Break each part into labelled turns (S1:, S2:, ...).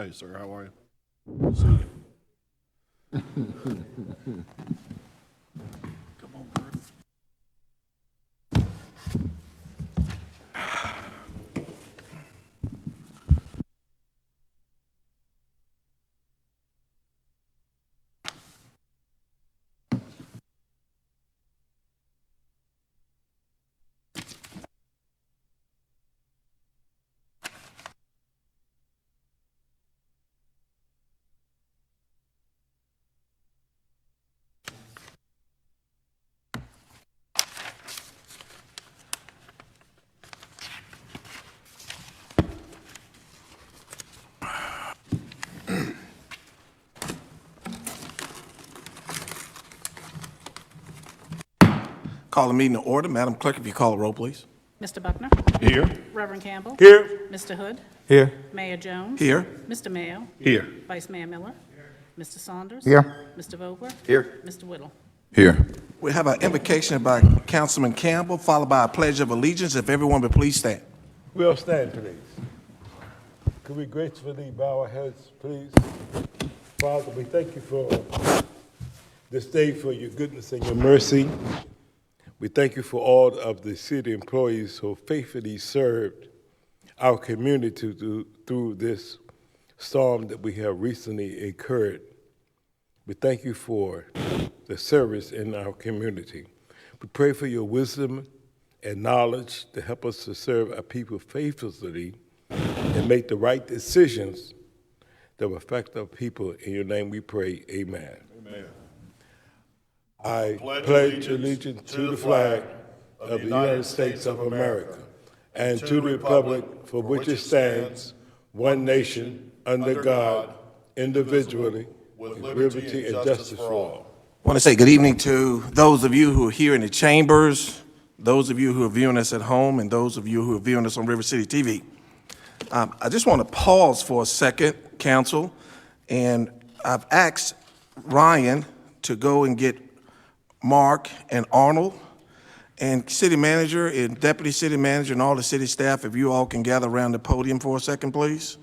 S1: Hey, sir, how are you? See you. Come on, Kurt.
S2: Call the meeting to order. Madam Clerk, if you call the roll, please.
S3: Mr. Buckner?
S1: Here.
S3: Reverend Campbell?
S1: Here.
S3: Mr. Hood?
S1: Here.
S3: Mayor Jones?
S2: Here.
S3: Mr. Mayo?
S1: Here.
S3: Vice Mayor Miller? Mr. Saunders?
S4: Here.
S3: Mr. Vogler?
S4: Here.
S3: Mr. Whittle?
S4: Here.
S2: We have an invocation by Councilman Campbell, followed by a pledge of allegiance. If everyone would please stand.
S5: We'll stand, please. Could we gracefully bow our heads, please? Father, we thank you for this day, for your goodness and your mercy. We thank you for all of the city employees who faithfully served our community through this storm that we have recently incurred. We thank you for the service in our community. We pray for your wisdom and knowledge to help us to serve our people faithfully and make the right decisions that will affect our people. In your name we pray, amen.
S1: Amen.
S5: I pledge allegiance to the flag of the United States of America and to the republic for which it stands, one nation, under God, individually, with liberty and justice for all.
S2: I want to say good evening to those of you who are here in the chambers, those of you who are viewing us at home, and those of you who are viewing us on River City TV. I just want to pause for a second, Council, and I've asked Ryan to go and get Mark and Arnold and city manager and deputy city manager and all the city staff, if you all can gather around the podium for a second, please.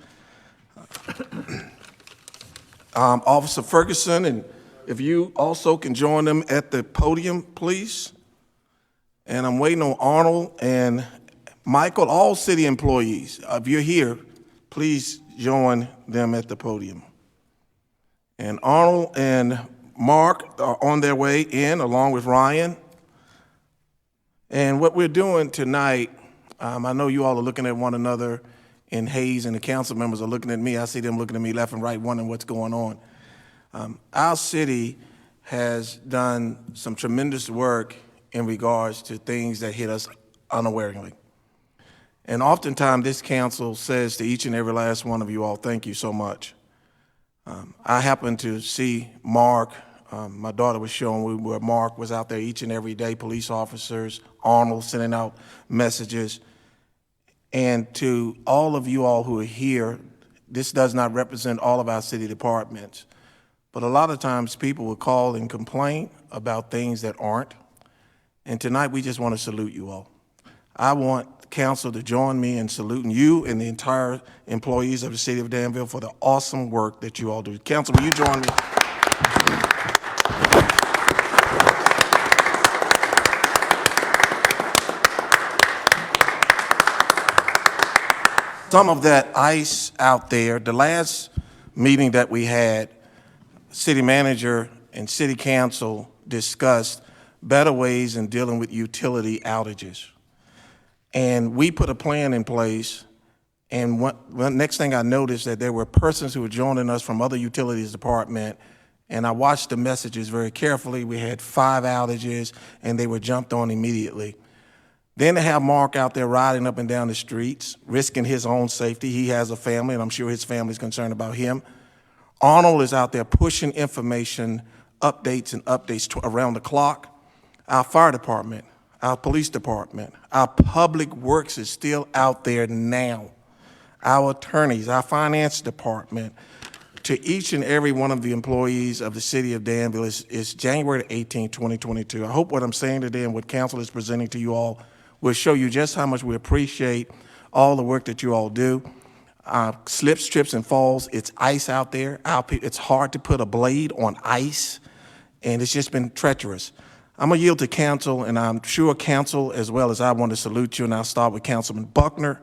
S2: Officer Ferguson, and if you also can join them at the podium, please. And I'm waiting on Arnold and Michael, all city employees. If you're here, please join them at the podium. And Arnold and Mark are on their way in, along with Ryan. And what we're doing tonight, I know you all are looking at one another, and Hayes and the council members are looking at me. I see them looking at me left and right, wondering what's going on. Our city has done some tremendous work in regards to things that hit us unawareingly. And oftentimes this council says to each and every last one of you all, thank you so much. I happened to see Mark. My daughter was showing me where Mark was out there each and every day, police officers, Arnold sending out messages. And to all of you all who are here, this does not represent all of our city departments, but a lot of times people will call and complain about things that aren't. And tonight we just want to salute you all. I want council to join me in saluting you and the entire employees of the city of Danville for the awesome work that you all do. Council, will you join me? Some of that ice out there, the last meeting that we had, city manager and city council discussed better ways in dealing with utility outages. And we put a plan in place, and next thing I noticed that there were persons who were joining us from other utilities department, and I watched the messages very carefully. We had 5 outages, and they were jumped on immediately. Then to have Mark out there riding up and down the streets, risking his own safety. He has a family, and I'm sure his family's concerned about him. Arnold is out there pushing information, updates around the clock. Our fire department, our police department, our public works is still out there now. Our attorneys, our finance department, to each and every one of the employees of the city of Danville, is January 18, 2022. I hope what I'm saying today and what council is presenting to you all will show you just how much we appreciate all the work that you all do. slips, trips, and falls. It's ice out there. It's hard to put a blade on ice, and it's just been treacherous. I'm going to yield to council, and I'm sure council, as well as I, want to salute you, and I'll start with Councilman Buckner.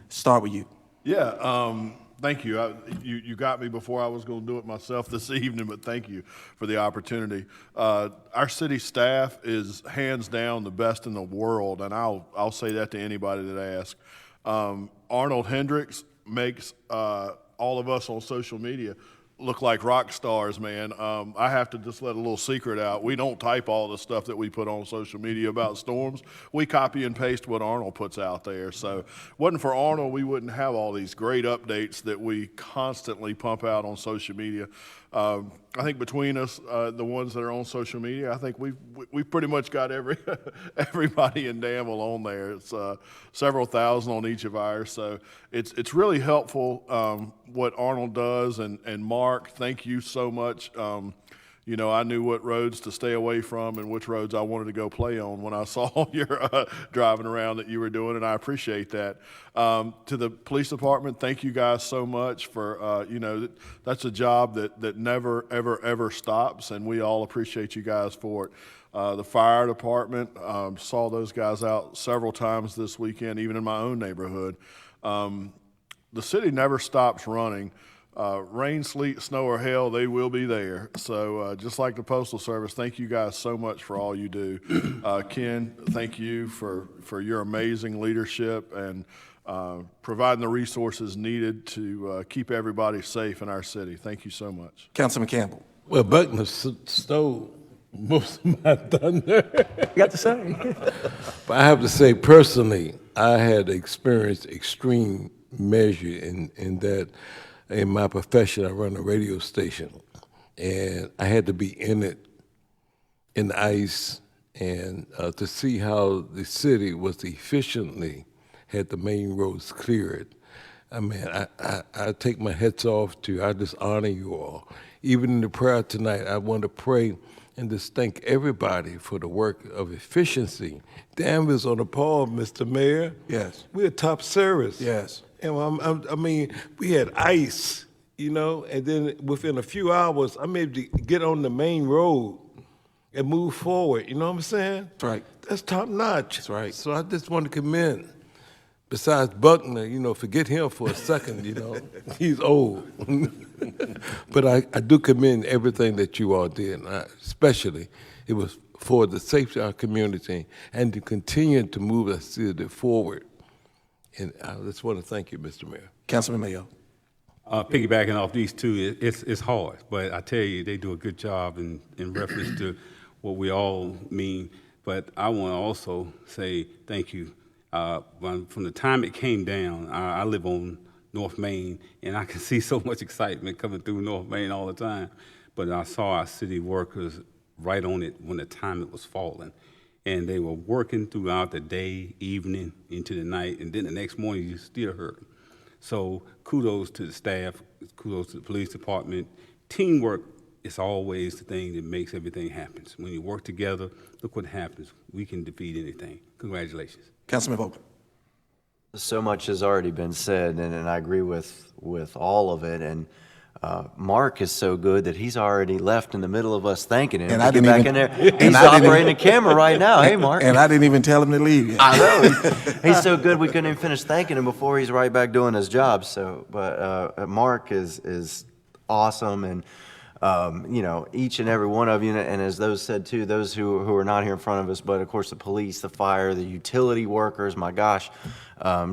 S2: Start with you.
S1: Yeah, thank you. You got me before I was going to do it myself this evening, but thank you for the opportunity. Our city staff is hands down the best in the world, and I'll say that to anybody that asks. Arnold Hendricks makes all of us on social media look like rock stars, man. I have to just let a little secret out. We don't type all the stuff that we put on social media about storms. We copy and paste what Arnold puts out there. So if it wasn't for Arnold, we wouldn't have all these great updates that we constantly pump out on social media. I think between us, the ones that are on social media, I think we've pretty much got everybody in Danville on there. It's several thousand on each of ours, so it's really helpful what Arnold does. And Mark, thank you so much. You know, I knew what roads to stay away from and which roads I wanted to go play on when I saw your driving around that you were doing, and I appreciate that. To the police department, thank you guys so much for, you know, that's a job that never, ever, ever stops, and we all appreciate you guys for it. The fire department, saw those guys out several times this weekend, even in my own neighborhood. The city never stops running. Rain, sleet, snow, or hail, they will be there. So just like the Postal Service, thank you guys so much for all you do. Ken, thank you for your amazing leadership and providing the resources needed to keep everybody safe in our city. Thank you so much.
S2: Councilman Campbell.
S5: Well, Buckner stole most of my thunder.
S4: You got to say.
S5: But I have to say, personally, I had experienced extreme measure in that. In my profession, I run a radio station, and I had to be in it, in the ice, and to see how the city was efficiently had the main roads cleared. I mean, I take my hats off to, I just honor you all. Even in the prayer tonight, I want to pray and just thank everybody for the work of efficiency. Danville's on the pause, Mr. Mayor.
S2: Yes.
S5: We're a top service.
S2: Yes.
S5: And I mean, we had ice, you know, and then within a few hours, I'm able to get on the main road and move forward. You know what I'm saying?
S2: That's right.
S5: That's top notch.
S2: That's right.
S5: So I just want to commend. Besides Buckner, you know, forget him for a second, you know. He's old. But I do commend everything that you all did, and especially it was for the safety of our community and to continue to move our city forward. And I just want to thank you, Mr. Mayor.
S2: Councilman Mayo.
S4: Piggybacking off these two, it's hard, but I tell you, they do a good job in reference to what we all mean. But I want to also say thank you. From the time it came down, I live on North Main, and I can see so much excitement coming through North Main all the time. But I saw our city workers right on it when the time it was falling. And they were working throughout the day, evening, into the night, and then the next morning you still heard them. So kudos to the staff, kudos to the police department. Teamwork is always the thing that makes everything happen. When you work together, look what happens. We can defeat anything. Congratulations.
S2: Councilman Vogel.
S6: So much has already been said, and I agree with all of it. And Mark is so good that he's already left in the middle of us thanking him.
S2: And I didn't
S6: back
S2: even-
S6: in there. He's operating the camera right now. Hey, Mark.
S2: And I didn't even tell him to leave yet.
S6: I know. He's so good we couldn't even finish thanking him before he's right back doing his job. So, but Mark is awesome, and you know, each and every one of you, and as those said too, those who are not here in front of us, but of course the police, the fire, the utility workers, my gosh,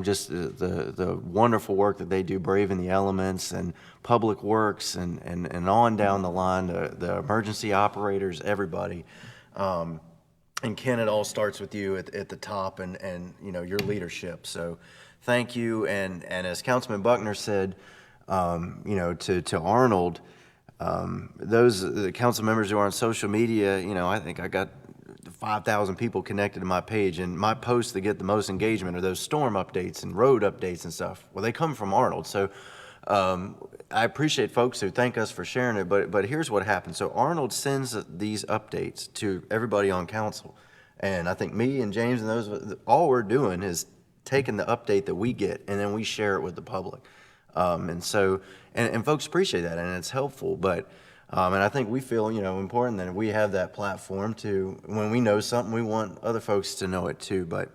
S6: just the wonderful work that they do, braving the elements, and public works, and on down the line, the emergency operators, everybody. And Ken, it all starts with you at the top, and you know, your leadership. So thank you. And as Councilman Buckner said, you know, to Arnold, the council members who are on social media, you know, I think I got 5,000 people connected to my page, and my posts that get the most engagement are those storm updates and road updates and stuff. Well, they come from Arnold. So I appreciate folks who thank us for sharing it, but here's what happens. So Arnold sends these updates to everybody on council, and I think me and James and those, all we're doing is taking the update that we get, and then we share it with the public. And so, and folks appreciate that, and it's helpful. But, and I think we feel, important that we have that platform to, when we know something, we want other folks to know it too. But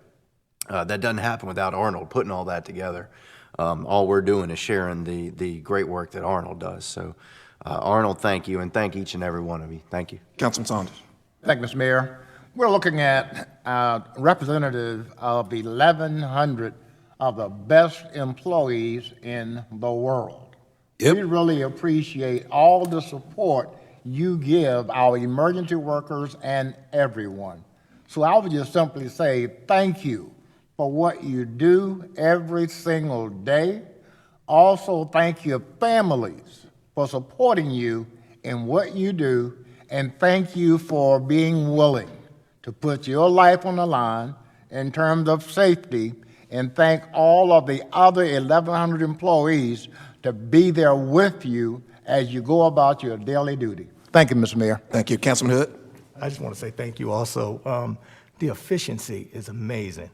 S6: that doesn't happen without Arnold putting all that together. All we're doing is sharing the great work that Arnold does. So, Arnold, thank you, and thank each and every one of you. Thank you.
S2: Councilman Saunders.
S7: Thank you, Mr. Mayor. We're looking at representatives of 1,100 of the best employees in the world. We really appreciate all the support you give our emergency workers and everyone. So I would just simply say thank you for what you do every single day. Also, thank your families for supporting you in what you do, and thank you for being willing to put your life on the line in terms of safety, and thank all of the other 1,100 employees to be there with you as you go about your daily duty. Thank you, Mr. Mayor.
S2: Thank you. Councilman Hood.
S8: I just want to say thank you also. The efficiency is amazing.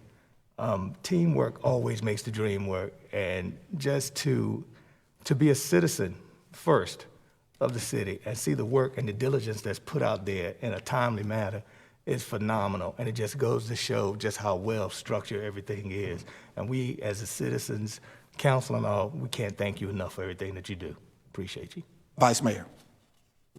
S8: Teamwork always makes the dream work, and just to be a citizen first of the city and see the work and the diligence that's put out there in a timely manner is phenomenal, and it just goes to show just how well structured everything is. And we, as the citizens, council and all, we can't thank you enough for everything that you do. Appreciate you.
S2: Vice Mayor.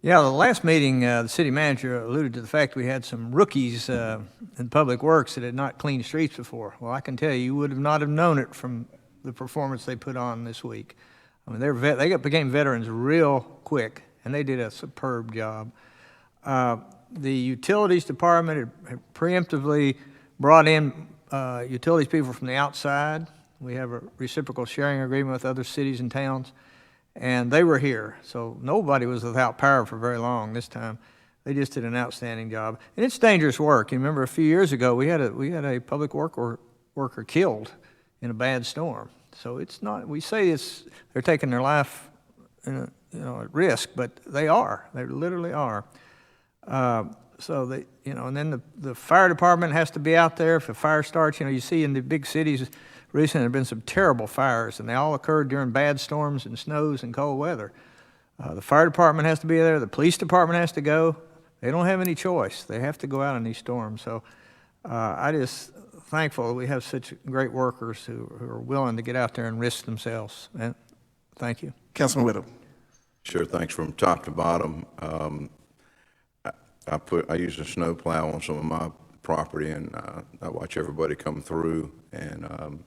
S9: Yeah, the last meeting, the city manager alluded to the fact we had some rookies in Public Works that had not cleaned streets before. Well, I can tell you, you would have not have known it from the performance they put on this week. I mean, they became veterans real quick, and they did a superb job. The utilities department had preemptively brought in utilities people from the outside. We have a reciprocal sharing agreement with other cities and towns, and they were here. So nobody was without power for very long this time. They just did an outstanding job. And it's dangerous work. You remember a few years ago, we had a public worker killed in a bad storm. So it's not, we say they're taking their life at risk, but they are. They literally are. So they, and then the fire department has to be out there if a fire starts. You see in the big cities recently there have been some terrible fires, and they all occurred during bad storms and snows and cold weather. The fire department has to be there. The police department has to go. They don't have any choice. They have to go out in these storms. So I just thankful that we have such great workers who are willing to get out there and risk themselves. And thank you.
S2: Councilman Whittle.
S10: Sure, thanks from top to bottom. I use a snow plow on some of my property, and I watch everybody come through, and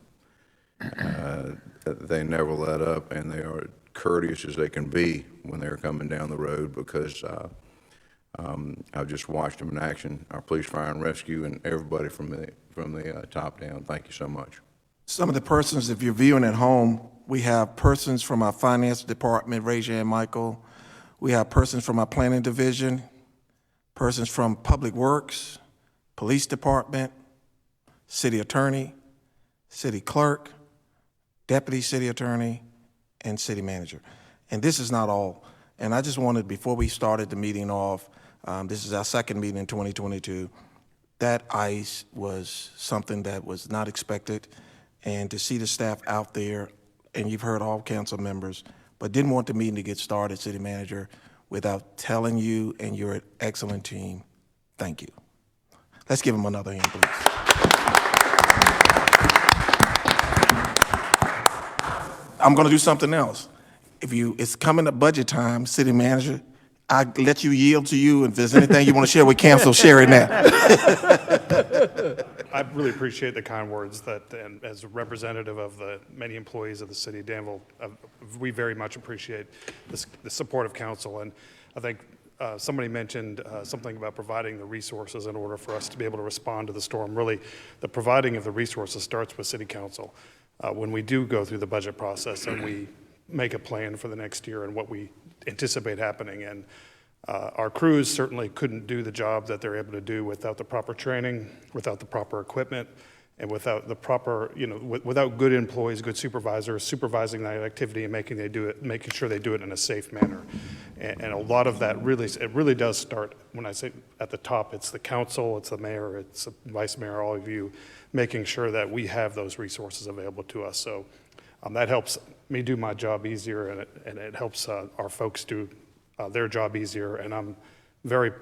S10: they never let up, and they are courteous as they can be when they're coming down the road, because I've just watched them in action. Our police, fire, and rescue, and everybody from the top down. Thank you so much.
S2: Some of the persons, if you're viewing at home, we have persons from our finance department. Raise your hand, Michael. We have persons from our planning division, persons from Public Works, Police Department, City Attorney, City Clerk, Deputy City Attorney, and City Manager. And this is not all. And I just wanted, before we started the meeting off, this is our second meeting in 2022, that ice was something that was not expected. And to see the staff out there, and you've heard all council members, but didn't want the meeting to get started, City Manager, without telling you and your excellent team, thank you. Let's give them another hand, please. I'm gonna do something else. It's coming to budget time, City Manager, I let you yield to you. If there's anything you want to share with council, share it now.
S11: I really appreciate the kind words and as a representative of the many employees of the city of Danville, we very much appreciate the support of council. And I think somebody mentioned something about providing the resources in order for us to be able to respond to the storm. Really, the providing of the resources starts with city council. When we do go through the budget process and we make a plan for the next year and what we anticipate happening. And our crews certainly couldn't do the job that they're able to do without the proper training, without the proper equipment, and without the proper, without good employees, good supervisors supervising that activity and making sure they do it in a safe manner. And a lot of that really does start, when I say at the top, it's the council, it's the mayor, it's the vice mayor, all of you, making sure that we have those resources available to us. So that helps me do my job easier, and it helps our folks do their job easier. And I'm very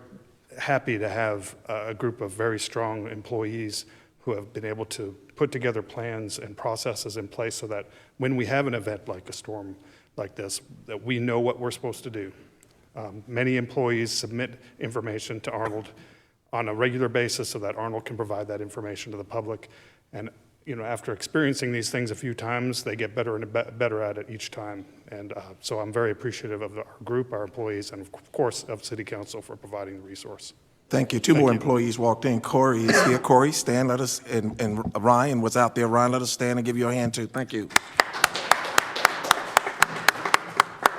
S11: happy to have a group of very strong employees who have been able to put together plans and processes in place so that when we have an event like a storm like this, that we know what we're supposed to do. Many employees submit information to Arnold on a regular basis so that Arnold can provide that information to the public. And after experiencing these things a few times, they get better and better at it each time. And so I'm very appreciative of our group, our employees, and of course of City Council for providing the resource.
S2: Thank you. Two more employees walked in. Corey is here. Corey, stand, let us, and Ryan was out there. Ryan, let us stand and give you a hand too. Thank you.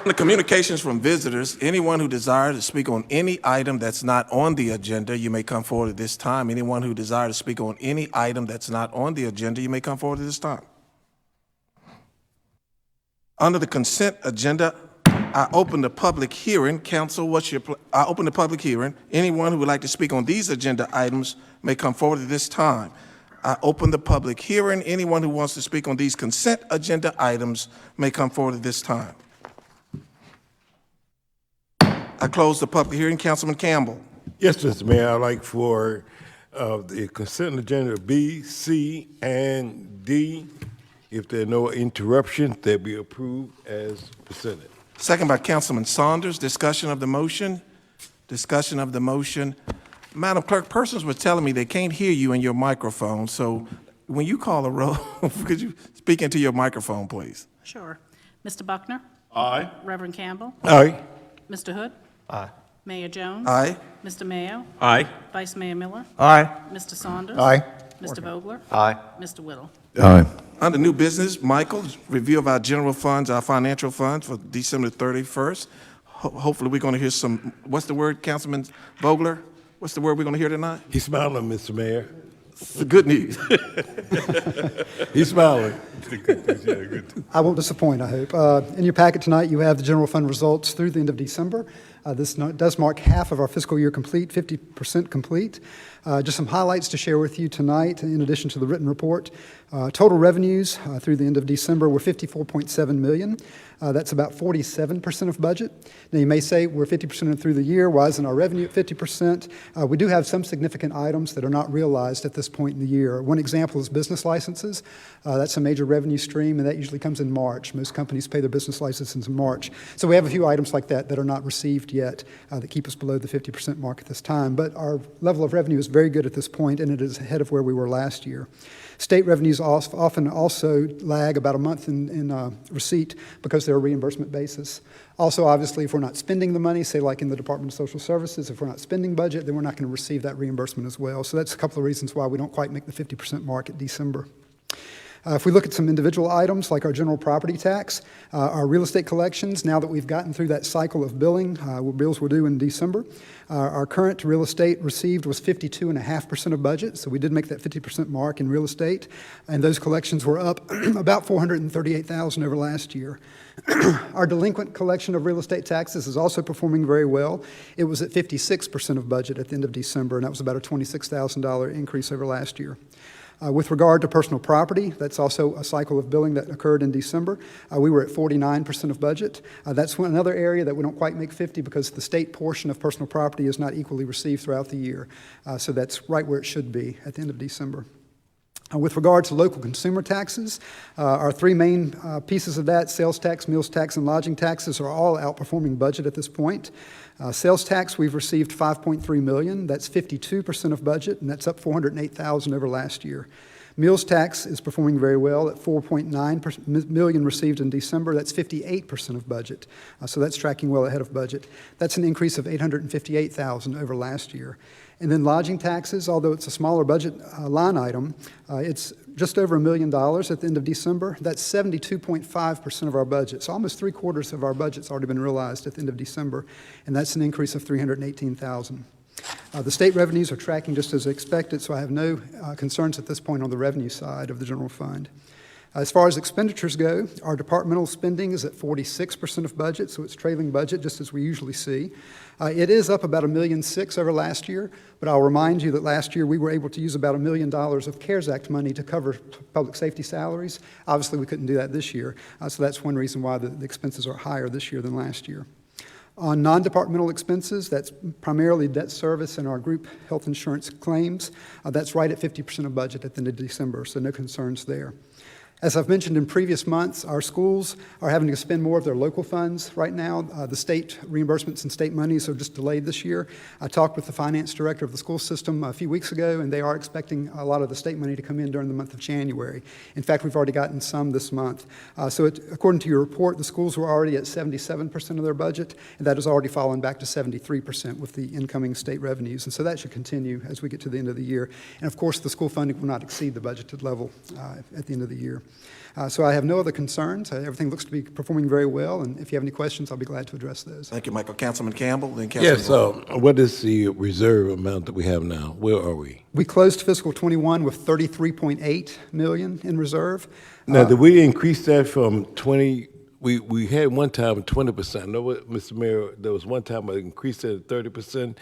S2: The communications from visitors, anyone who desires to speak on any item that's not on the agenda, you may come forward at this time. Anyone who desires to speak on any item that's not on the agenda, you may come forward at this time. Under the consent agenda, I open the public hearing. Council, I open the public hearing. Anyone who would like to speak on these agenda items may come forward at this time. I open the public hearing. Anyone who wants to speak on these consent agenda items may come forward at this time. I close the public hearing. Councilman Campbell.
S5: Yes, Mr. Mayor, I'd like for the consent agenda B, C, and D, if there are no interruptions, they be approved as presented.
S2: Second by Councilman Saunders. Discussion of the motion. Discussion of the motion. Madam Clerk, persons were telling me they can't hear you in your microphone, so when you call a roll, could you speak into your microphone, please?
S3: Sure. Mr. Buckner?
S1: Aye.
S3: Reverend Campbell?
S5: Aye.
S3: Mr. Hood?
S8: Aye.
S3: Mayor Jones?
S2: Aye.
S3: Mr. Mayo?
S4: Aye.
S3: Vice Mayor Miller?
S8: Aye.
S3: Mr. Saunders?
S7: Aye.
S3: Mr. Vogler?
S6: Aye.
S3: Mr. Whittle?
S10: Aye.
S2: Under new business, Michael, review of our general funds, our financial funds for December 31st. Hopefully we're going to hear some, what's the word, Councilman Vogler? What's the word we're going to hear tonight?
S5: He's smiling, Mr. Mayor.
S2: It's the good news.
S5: He's smiling.
S12: I won't disappoint, I hope. In your packet tonight, you have the general fund results through the end of December. This does mark half of our fiscal year complete, 50% complete. Just some highlights to share with you tonight, in addition to the written report. Total revenues through the end of December were $54.7 million. That's about 47% of budget. Now, you may say we're 50% through the year. Why isn't our revenue at 50%? We do have some significant items that are not realized at this point in the year. One example is business licenses. That's a major revenue stream, and that usually comes in March. Most companies pay their business licenses in March. So we have a few items like that that are not received yet that keep us below the 50% mark at this time. But our level of revenue is very good at this point, and it is ahead of where we were last year. State revenues often also lag about a month in receipt because they're a reimbursement basis. Also, obviously, if we're not spending the money, say like in the Department of Social Services, if we're not spending budget, then we're not going to receive that reimbursement as well. So that's a couple of reasons why we don't quite make the 50% mark at December. If we look at some individual items like our general property tax, our real estate collections, now that we've gotten through that cycle of billing, bills were due in December, our current real estate received was 52.5% of budget, so we did make that 50% mark in real estate, and those collections were up about $438,000 over last year. Our delinquent collection of real estate taxes is also performing very well. It was at 56% of budget at the end of December, and that was about a $26,000 increase over last year. With regard to personal property, that's also a cycle of billing that occurred in December. We were at 49% of budget. That's another area that we don't quite make 50 because the state portion of personal property is not equally received throughout the year. So that's right where it should be at the end of December. With regard to local consumer taxes, our three main pieces of that, sales tax, meals tax, and lodging taxes, are all outperforming budget at this point. Sales tax, we've received $5.3 million. That's 52% of budget, and that's up $408,000 over last year. Meals tax is performing very well at $4.9 million received in December. That's 58% of budget. So that's tracking well ahead of budget. That's an increase of $858,000 over last year. And then lodging taxes, although it's a smaller budget line item, it's just over $1 million at the end of December. That's 72.5% of our budget. So almost 3/4 of our budget's already been realized at the end of December, and that's an increase of $318,000. The state revenues are tracking just as expected, so I have no concerns at this point on the revenue side of the general fund. As far as expenditures go, our departmental spending is at 46% of budget, so it's trailing budget, just as we usually see. It is up about $1.6 million over last year, but I'll remind you that last year we were able to use about $1 million of CARES Act money to cover public safety salaries. Obviously, we couldn't do that this year, so that's one reason why the expenses are higher this year than last year. On non-departmental expenses, that's primarily debt service and our group health insurance claims. That's right at 50% of budget at the end of December, so no concerns there. As I've mentioned in previous months, our schools are having to spend more of their local funds right now. The state reimbursements and state monies are just delayed this year. I talked with the finance director of the school system a few weeks ago, and they are expecting a lot of the state money to come in during the month of January. In fact, we've already gotten some this month. According to your report, the schools were already at 77% of their budget, and that has already fallen back to 73% with the incoming state revenues. And so that should continue as we get to the end of the year. And of course, the school funding will not exceed the budgeted level at the end of the year. So I have no other concerns. Everything looks to be performing very well, and if you have any questions, I'll be glad to address those.
S2: Thank you, Michael. Councilman Campbell, then Councilman
S5: Yes,
S2: Vogel.
S5: what is the reserve amount that we have now? Where are we?
S12: We closed fiscal 21 with $33.8 million in reserve.
S5: Now, did we increase that from 20, we had one time 20%. I know what, Mr. Mayor, there was one time I increased it to 30%.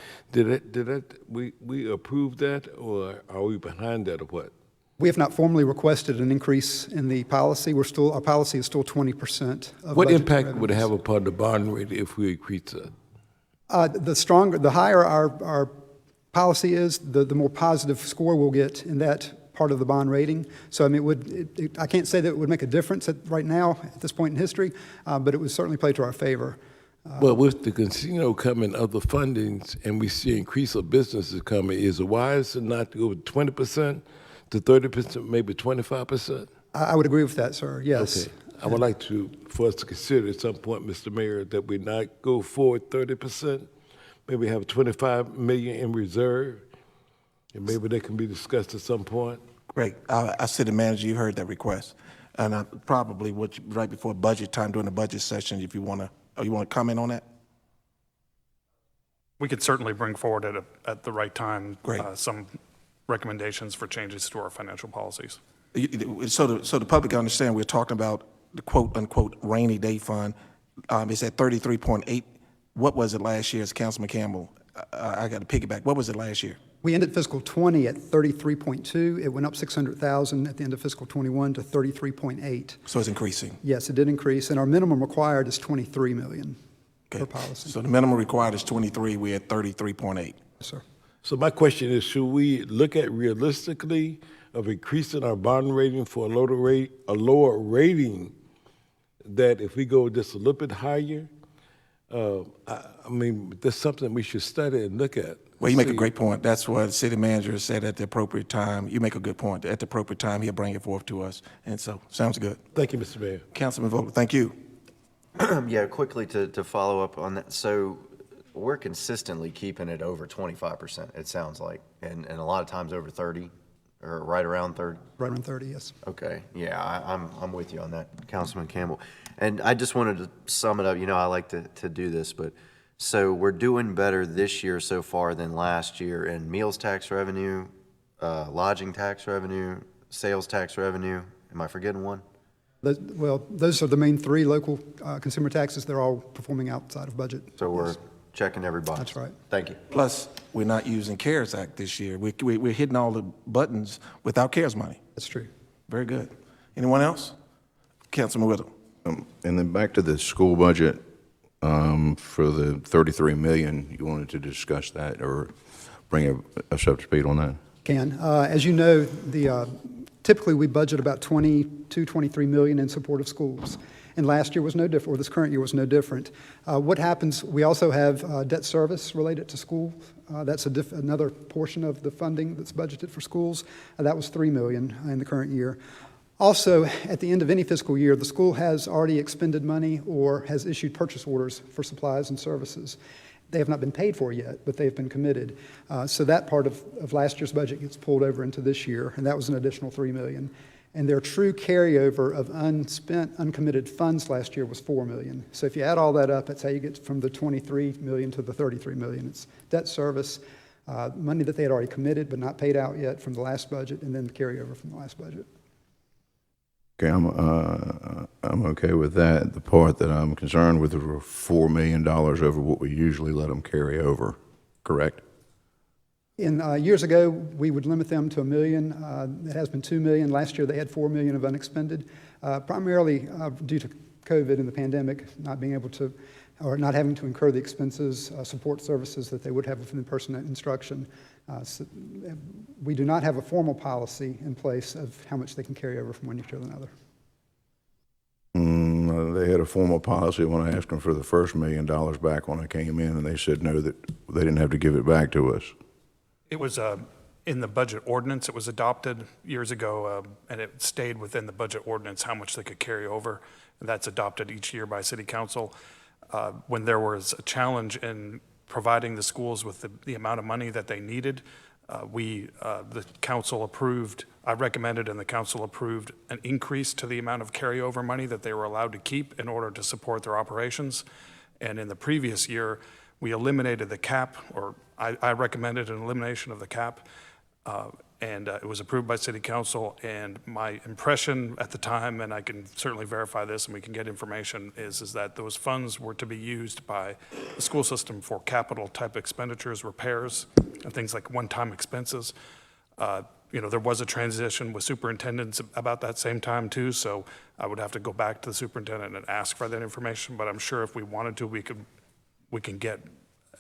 S5: We approved that, or are we behind that, or what?
S12: We have not formally requested an increase in the policy. Our policy is still 20% of
S5: What
S12: budgeted
S5: impact would it
S12: revenues.
S5: have upon the bond rate if we increase it?
S12: The higher our policy is, the more positive score we'll get in that part of the bond rating. So I mean, I can't say that it would make a difference right now at this point in history, but it would certainly play to our favor.
S5: Well, with the casino coming, other fundings, and we see increase of businesses coming, is it wise not to go with 20% to 30%, maybe 25%?
S12: I would agree with that, sir, yes.
S5: Okay. I would like for us to consider at some point, Mr. Mayor, that we not go forward 30%, maybe have 25 million in reserve, and maybe that can be discussed at some point.
S2: Great. Our city manager, you heard that request. And probably right before budget time, during the budget session, if you want to comment on that?
S11: We could certainly bring forward at the right time
S2: Great.
S11: Some recommendations for changes to our financial policies.
S2: So the public understand, we're talking about the quote-unquote rainy day fund. It's at 33.8. What was it last year, as Councilman Campbell? I got to piggyback. What was it last year?
S12: We ended fiscal 20 at 33.2. It went up 600,000 at the end of fiscal 21 to 33.8.
S2: So it's increasing.
S12: Yes, it did increase, and our minimum required is 23 million per policy.
S2: So the minimum required is 23. We're at 33.8.
S12: Yes, sir.
S5: So my question is, should we look at realistically of increasing our bond rating for a lower rating, that if we go just a little bit higher, I mean, that's something we should study and look at.
S2: Well, you make a great point. That's what the city manager said at the appropriate time. You make a good point. At the appropriate time, he'll bring it forth to us. And so, sounds good.
S5: Thank you, Mr. Mayor.
S2: Councilman Vogel, thank you.
S6: Yeah, quickly to follow up on that. So we're consistently keeping it over 25%, it sounds like, and a lot of times over 30, or right around 30.
S12: Right around 30, yes.
S6: Okay, yeah, I'm with you on that, Councilman Campbell. And I just wanted to sum it up. You know, I like to do this, but so we're doing better this year so far than last year in meals tax revenue, lodging tax revenue, sales tax revenue. Am I forgetting one?
S12: Well, those are the main three local consumer taxes. They're all performing outside of budget.
S6: So we're checking every box.
S12: That's right.
S6: Thank you.
S2: Plus, we're not using CARES Act this year. We're hitting all the buttons without CARES money.
S12: That's true.
S2: Very good. Anyone else? Councilman Whittle.
S10: And then back to the school budget, for the 33 million, you wanted to discuss that or bring us up to speed on that?
S12: As you know, typically we budget about 23 million in support of schools. And last year was no different, or this current year was no different. What happens, we also have debt service related to schools. That's another portion of the funding that's budgeted for schools. That was 3 million in the current year. Also, at the end of any fiscal year, the school has already expended money or has issued purchase orders for supplies and services. They have not been paid for yet, but they've been committed. So that part of last year's budget gets pulled over into this year, and that was an additional 3 million. And their true carryover of unspent, uncommitted funds last year was 4 million. So if you add all that up, that's how you get from the 23 million to the 33 million. It's debt service, money that they had already committed but not paid out yet from the last budget, and then the carryover from the last budget.
S10: Okay, I'm okay with that. The part that I'm concerned with is we're $4 million over what we usually let them carry over, correct?
S12: In years ago, we would limit them to $1 million. It has been $2 million. Last year, they had $4 million of unexpended, primarily due to COVID and the pandemic, not being able to, or not having to incur the expenses, support services that they would have within person instruction. So we do not have a formal policy in place of how much they can carry over from one year to another.
S10: They had a formal policy when I asked them for the first $1 million back when I came in, and they said no, that they didn't have to give it back to us.
S11: It was in the budget ordinance. It was adopted years ago, and it stayed within the budget ordinance how much they could carry over. And that's adopted each year by City Council. When there was a challenge in providing the schools with the amount of money that they needed, the council approved, I recommended and the council approved an increase to the amount of carryover money that they were allowed to keep in order to support their operations. And in the previous year, we eliminated the cap, or I recommended an elimination of the cap, and it was approved by City Council. And my impression at the time, and I can certainly verify this and we can get information, is that those funds were to be used by the school system for capital type expenditures, repairs, and things like one-time expenses. There was a transition with superintendents about that same time too, so I would have to go back to the superintendent and ask for that information, but I'm sure if we wanted to, we can get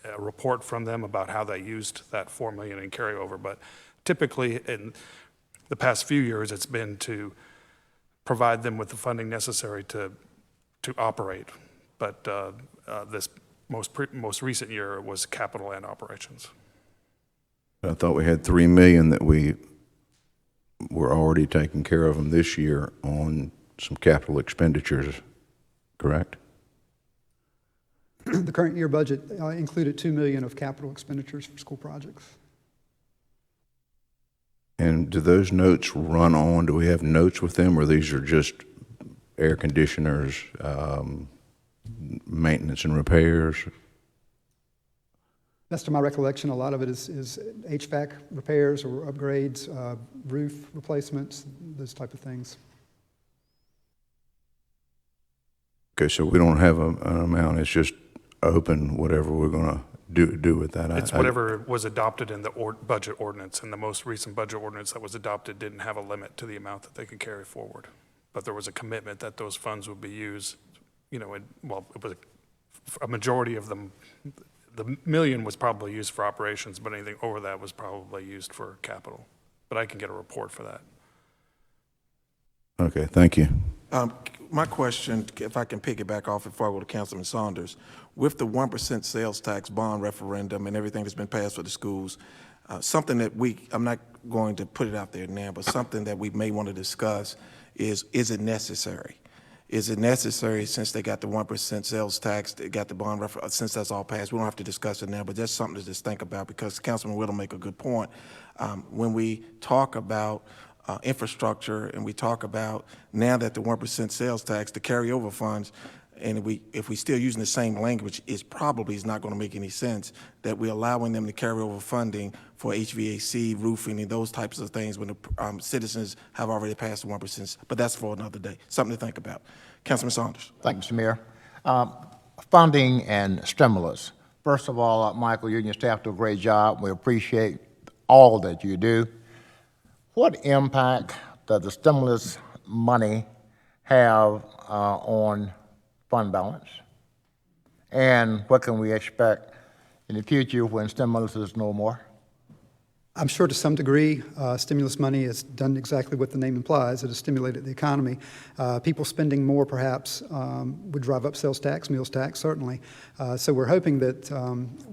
S11: a report from them about how they used that $4 million in carryover. But typically, in the past few years, it's been to provide them with the funding necessary to operate. But this most recent year was capital and operations.
S10: I thought we had $3 million that we were already taking care of them this year on some capital expenditures, correct?
S12: The current year budget included $2 million of capital expenditures for school projects.
S10: And do those notes run on? Do we have notes with them, or these are just air conditioners, maintenance and repairs?
S12: Best of my recollection, a lot of it is HVAC repairs or upgrades, roof replacements, those type of things.
S10: Okay, so we don't have an amount. It's just open, whatever we're going to do with that.
S11: It's whatever was adopted in the budget ordinance, and the most recent budget ordinance that was adopted didn't have a limit to the amount that they could carry forward. But there was a commitment that those funds would be used, it was a majority of them. The $1 million was probably used for operations, but anything over that was probably used for capital. But I can get a report for that.
S10: Okay, thank you.
S2: My question, if I can piggyback off before I go to Councilman Saunders, with the 1% sales tax bond referendum and everything that's been passed for the schools, something that I'm not going to put it out there now, but something that we may want to discuss is it necessary? Is it necessary, since they got the 1% sales tax, they got the bond referendum, since that's all passed? We don't have to discuss it now, but that's something to just think about, because Councilman Whittle make a good point. When we talk about infrastructure, and we talk about now that the 1% sales tax, the carryover funds, and if we still using the same language, is not going to make any sense that we're allowing them to carry over funding for HVAC, roofing, and those types of things when the citizens have already passed the 1%. But that's for another day. Something to think about. Councilman Saunders.
S7: Thank you, Mr. Mayor. Funding and stimulus. First of all, Michael, you and your staff do a great job. We appreciate all that you do. What impact does the stimulus money have on fund balance? And what can we expect in the future when stimulus is no more?
S12: I'm sure to some degree, stimulus money has done exactly what the name implies. It has stimulated the economy. People spending more perhaps would drive up sales tax, meals tax, certainly. So we're hoping that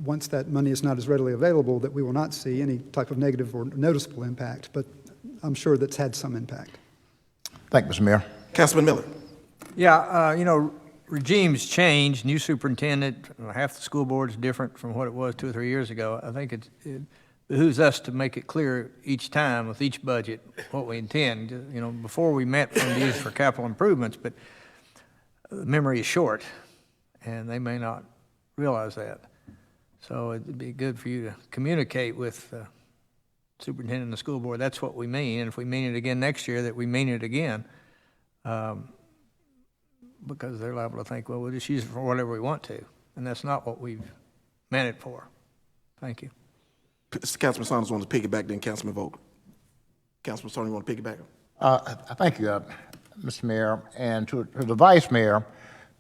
S12: once that money is not as readily available, that we will not see any type of negative or noticeable impact. But I'm sure that's had some impact.
S7: Thank you, Mr. Mayor.
S2: Councilman Miller.
S9: Yeah, regimes change, new superintendent, half the school board is different from what it was 2 or 3 years ago. I think it behooves us to make it clear each time with each budget what we intend. Before we met from these for capital improvements, but the memory is short, and they may not realize that. So it'd be good for you to communicate with the superintendent and the school board. That's what we mean, and if we mean it again next year, that we mean it again. because they're liable to think, well, we'll just use it for whatever we want to, and that's not what we've meant it for. Thank you.
S2: Councilman Saunders wants to piggyback, then Councilman Vogel. Councilman Saunders, you want to piggyback?
S7: Thank you, Mr. Mayor, and to the Vice Mayor.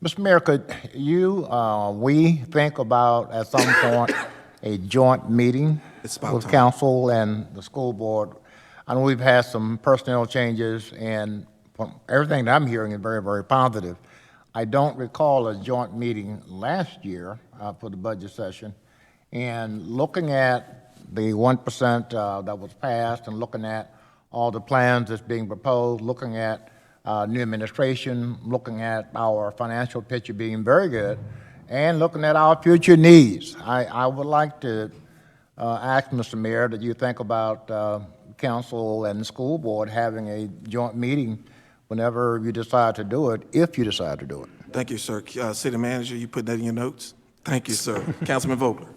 S7: Mr. Mayor, could you, we think about at some point a joint meeting
S2: It's about
S7: with
S2: time.
S7: council and the school board? I know we've had some personnel changes, and from everything that I'm hearing is very, very positive. I don't recall a joint meeting last year for the budget session, and looking at the 1% that was passed and looking at all the plans that's being proposed, looking at new administration, looking at our financial picture being very good, and looking at our future needs. I would like to ask Mr. Mayor that you think about council and the school board having a joint meeting whenever you decide to do it, if you decide to do it.
S2: Thank you, sir. City Manager, you put that in your notes? Thank you, sir. Councilman Vogler.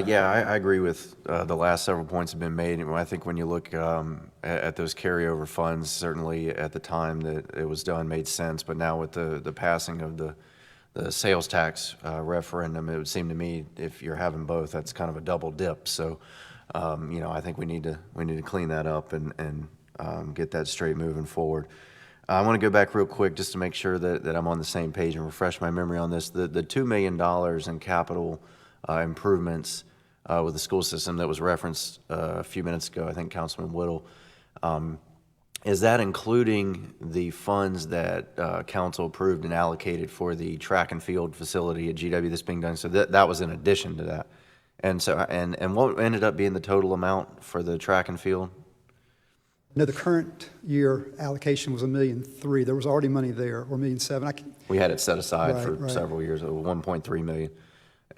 S6: Yeah, I agree with the last several points have been made. And I think when you look at those carryover funds, certainly at the time that it was done made sense. But now with the passing of the sales tax referendum, it would seem to me if you're having both, that's kind of a double dip. So, I think we need to clean that up and get that straight moving forward. I want to go back real quick just to make sure that I'm on the same page and refresh my memory on this. The $2 million in capital improvements with the school system that was referenced a few minutes ago, I think Councilman Whittle, is that including the funds that council approved and allocated for the track and field facility at GW that's being done? So that was in addition to that. And so, and what ended up being the total amount for the track and field?
S12: No, the current year allocation was $1.3 million. There was already money there, or $1.7 million.
S6: We had it set aside
S12: Right,
S6: for
S12: right.
S6: several years, $1.3 million.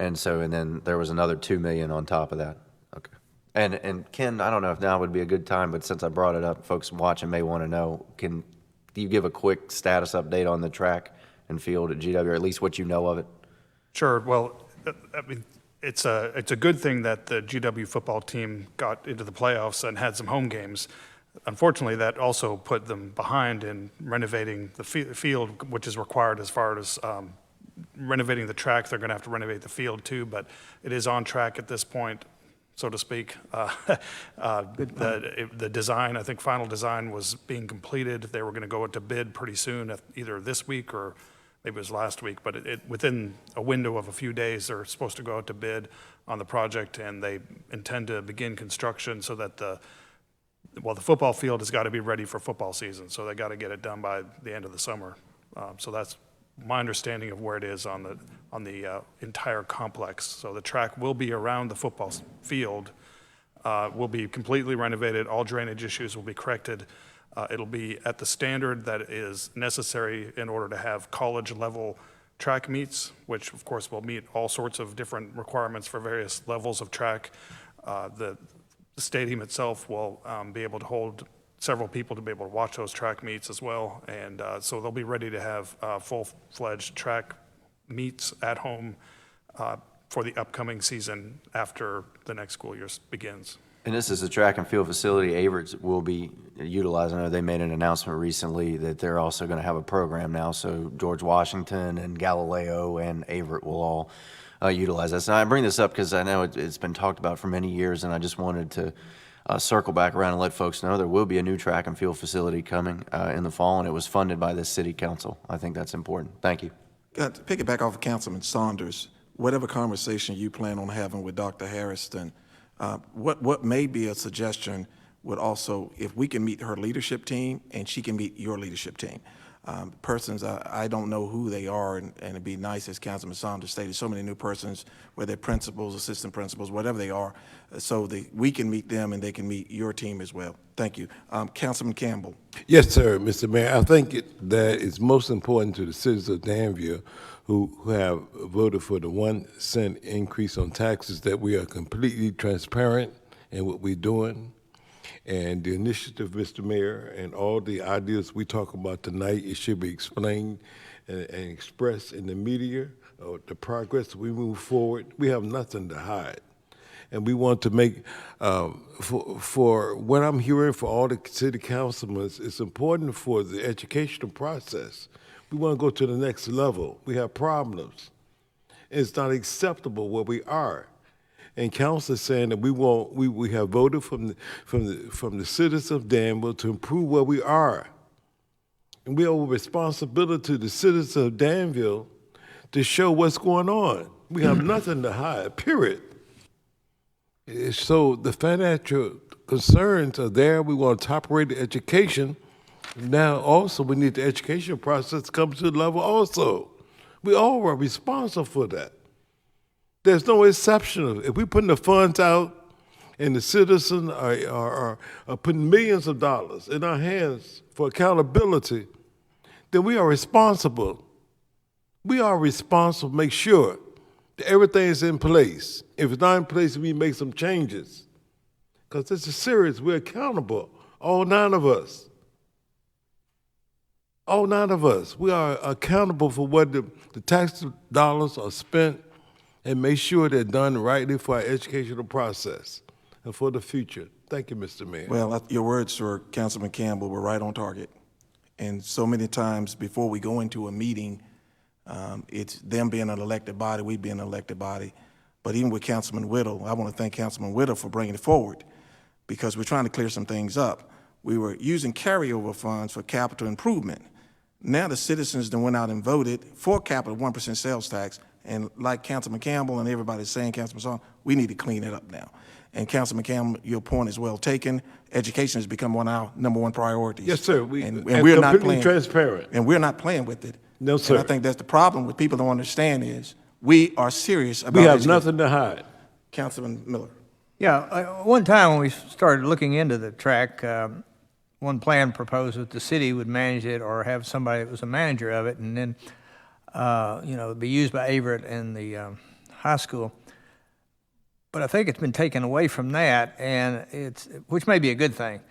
S6: And so, and then there was another $2 million on top of that. Okay. And Ken, I don't know if now would be a good time, but since I brought it up, folks watching may want to know, can you give a quick status update on the track and field at GW, or at least what you know of it?
S11: Sure. Well, I mean, it's a good thing that the GW football team got into the playoffs and had some home games. Unfortunately, that also put them behind in renovating the field, which is required as far as renovating the track. They're going to have to renovate the field too, but it is on track at this point, so to speak. The design, I think final design was being completed. They were going to go into bid pretty soon, either this week or maybe it was last week, but within a window of a few days, they're supposed to go out to bid on the project, and they intend to begin construction so that the football field has got to be ready for football season, so they got to get it done by the end of the summer. So that's my understanding of where it is on the entire complex. So the track will be around the football field, will be completely renovated. All drainage issues will be corrected. It'll be at the standard that is necessary in order to have college-level track meets, which of course will meet all sorts of different requirements for various levels of track. The stadium itself will be able to hold several people to be able to watch those track meets as well. And so they'll be ready to have full-fledged track meets at home for the upcoming season after the next school year begins.
S6: And this is a track and field facility Averett will be utilizing. I know they made an announcement recently that they're also going to have a program now. So George Washington and Galileo and Averett will all utilize this. And I bring this up because I know it's been talked about for many years, and I just wanted to circle back around and let folks know there will be a new track and field facility coming in the fall, and it was funded by the city council. I think that's important. Thank you.
S2: To pick it back off of Councilman Saunders, whatever conversation you plan on having with Dr. Harrison, what may be a suggestion would also, if we can meet her leadership team and she can meet your leadership team. Persons, I don't know who they are, and it'd be nice, as Councilman Saunders stated, so many new persons, whether they're principals, assistant principals, whatever they are, so we can meet them and they can meet your team as well. Thank you. Councilman Campbell.
S5: Yes, sir, Mr. Mayor. I think that it's most important to the citizens of Danville who have voted for the 1 cent increase on taxes that we are completely transparent in what we're doing. And the initiative, Mr. Mayor, and all the ideas we talk about tonight, it should be explained and expressed in the media, the progress we move forward. We have nothing to hide. and we want to make, for what I'm hearing for all the city councilmen, it's important for the educational process. We want to go to the next level. We have problems. It's not acceptable where we are. And council is saying that we have voted from the citizens of Danville to improve where we are. And we owe a responsibility to the citizens of Danville to show what's going on. We have nothing to hide, period. So the financial concerns are there. We want top-rated education. Now also we need the education process to come to the level also. We all are responsible for that. There's no exception. If we're putting the funds out and the citizens are putting millions of dollars in our hands for accountability, then we are responsible. We are responsible to make sure that everything is in place. If it's not in place, we make some changes. Because this is serious. We're accountable, all 9 of us. All 9 of us. We are accountable for what the tax dollars are spent and make sure they're done rightly for our educational process and for the future. Thank you, Mr. Mayor.
S2: Well, your words, sir, Councilman Campbell, were right on target. And so many times before we go into a meeting, it's them being an elected body, we being an elected body. But even with Councilman Whittle, I want to thank Councilman Whittle for bringing it forward because we're trying to clear some things up. We were using carryover funds for capital improvement. Now the citizens then went out and voted for capital 1% sales tax. And like Councilman Campbell and everybody's saying, Councilman Song, we need to clean it up now. And Councilman Campbell, your point is well taken. Education has become one of our #1 priorities.
S5: Yes, sir.
S2: And we're not playing
S5: transparent.
S2: And we're not playing with it.
S5: No, sir.
S2: And I think that's the problem with people don't understand is we are serious about
S5: We have
S2: education.
S5: nothing to hide.
S2: Councilman Miller.
S9: Yeah, one time when we started looking into the track, one plan proposed that the city would manage it or have somebody that was a manager of it, and then, it'd be used by Averett and the high school. But I think it's been taken away from that, and which may be a good thing.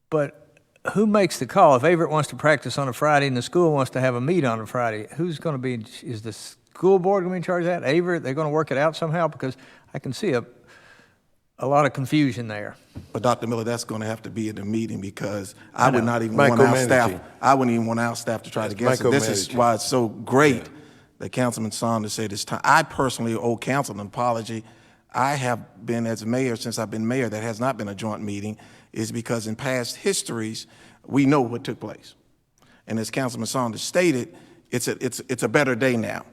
S9: But who makes the call? If Averett wants to practice on a Friday and the school wants to have a meet on a Friday, who's going to be, is the school board going to be in charge of that? Averett, they're going to work it out somehow? Because I can see a lot of confusion there.
S2: But Dr. Miller, that's going to have to be in the meeting because I would not even want our staff. I wouldn't even want our staff to try to guess it. This is why it's so great that Councilman Saunders said this time. I personally owe council an apology. I have been as mayor since I've been mayor. That has not been a joint meeting. Is because in past histories we know what took place, and as Councilman Saunders stated, it's a better day now.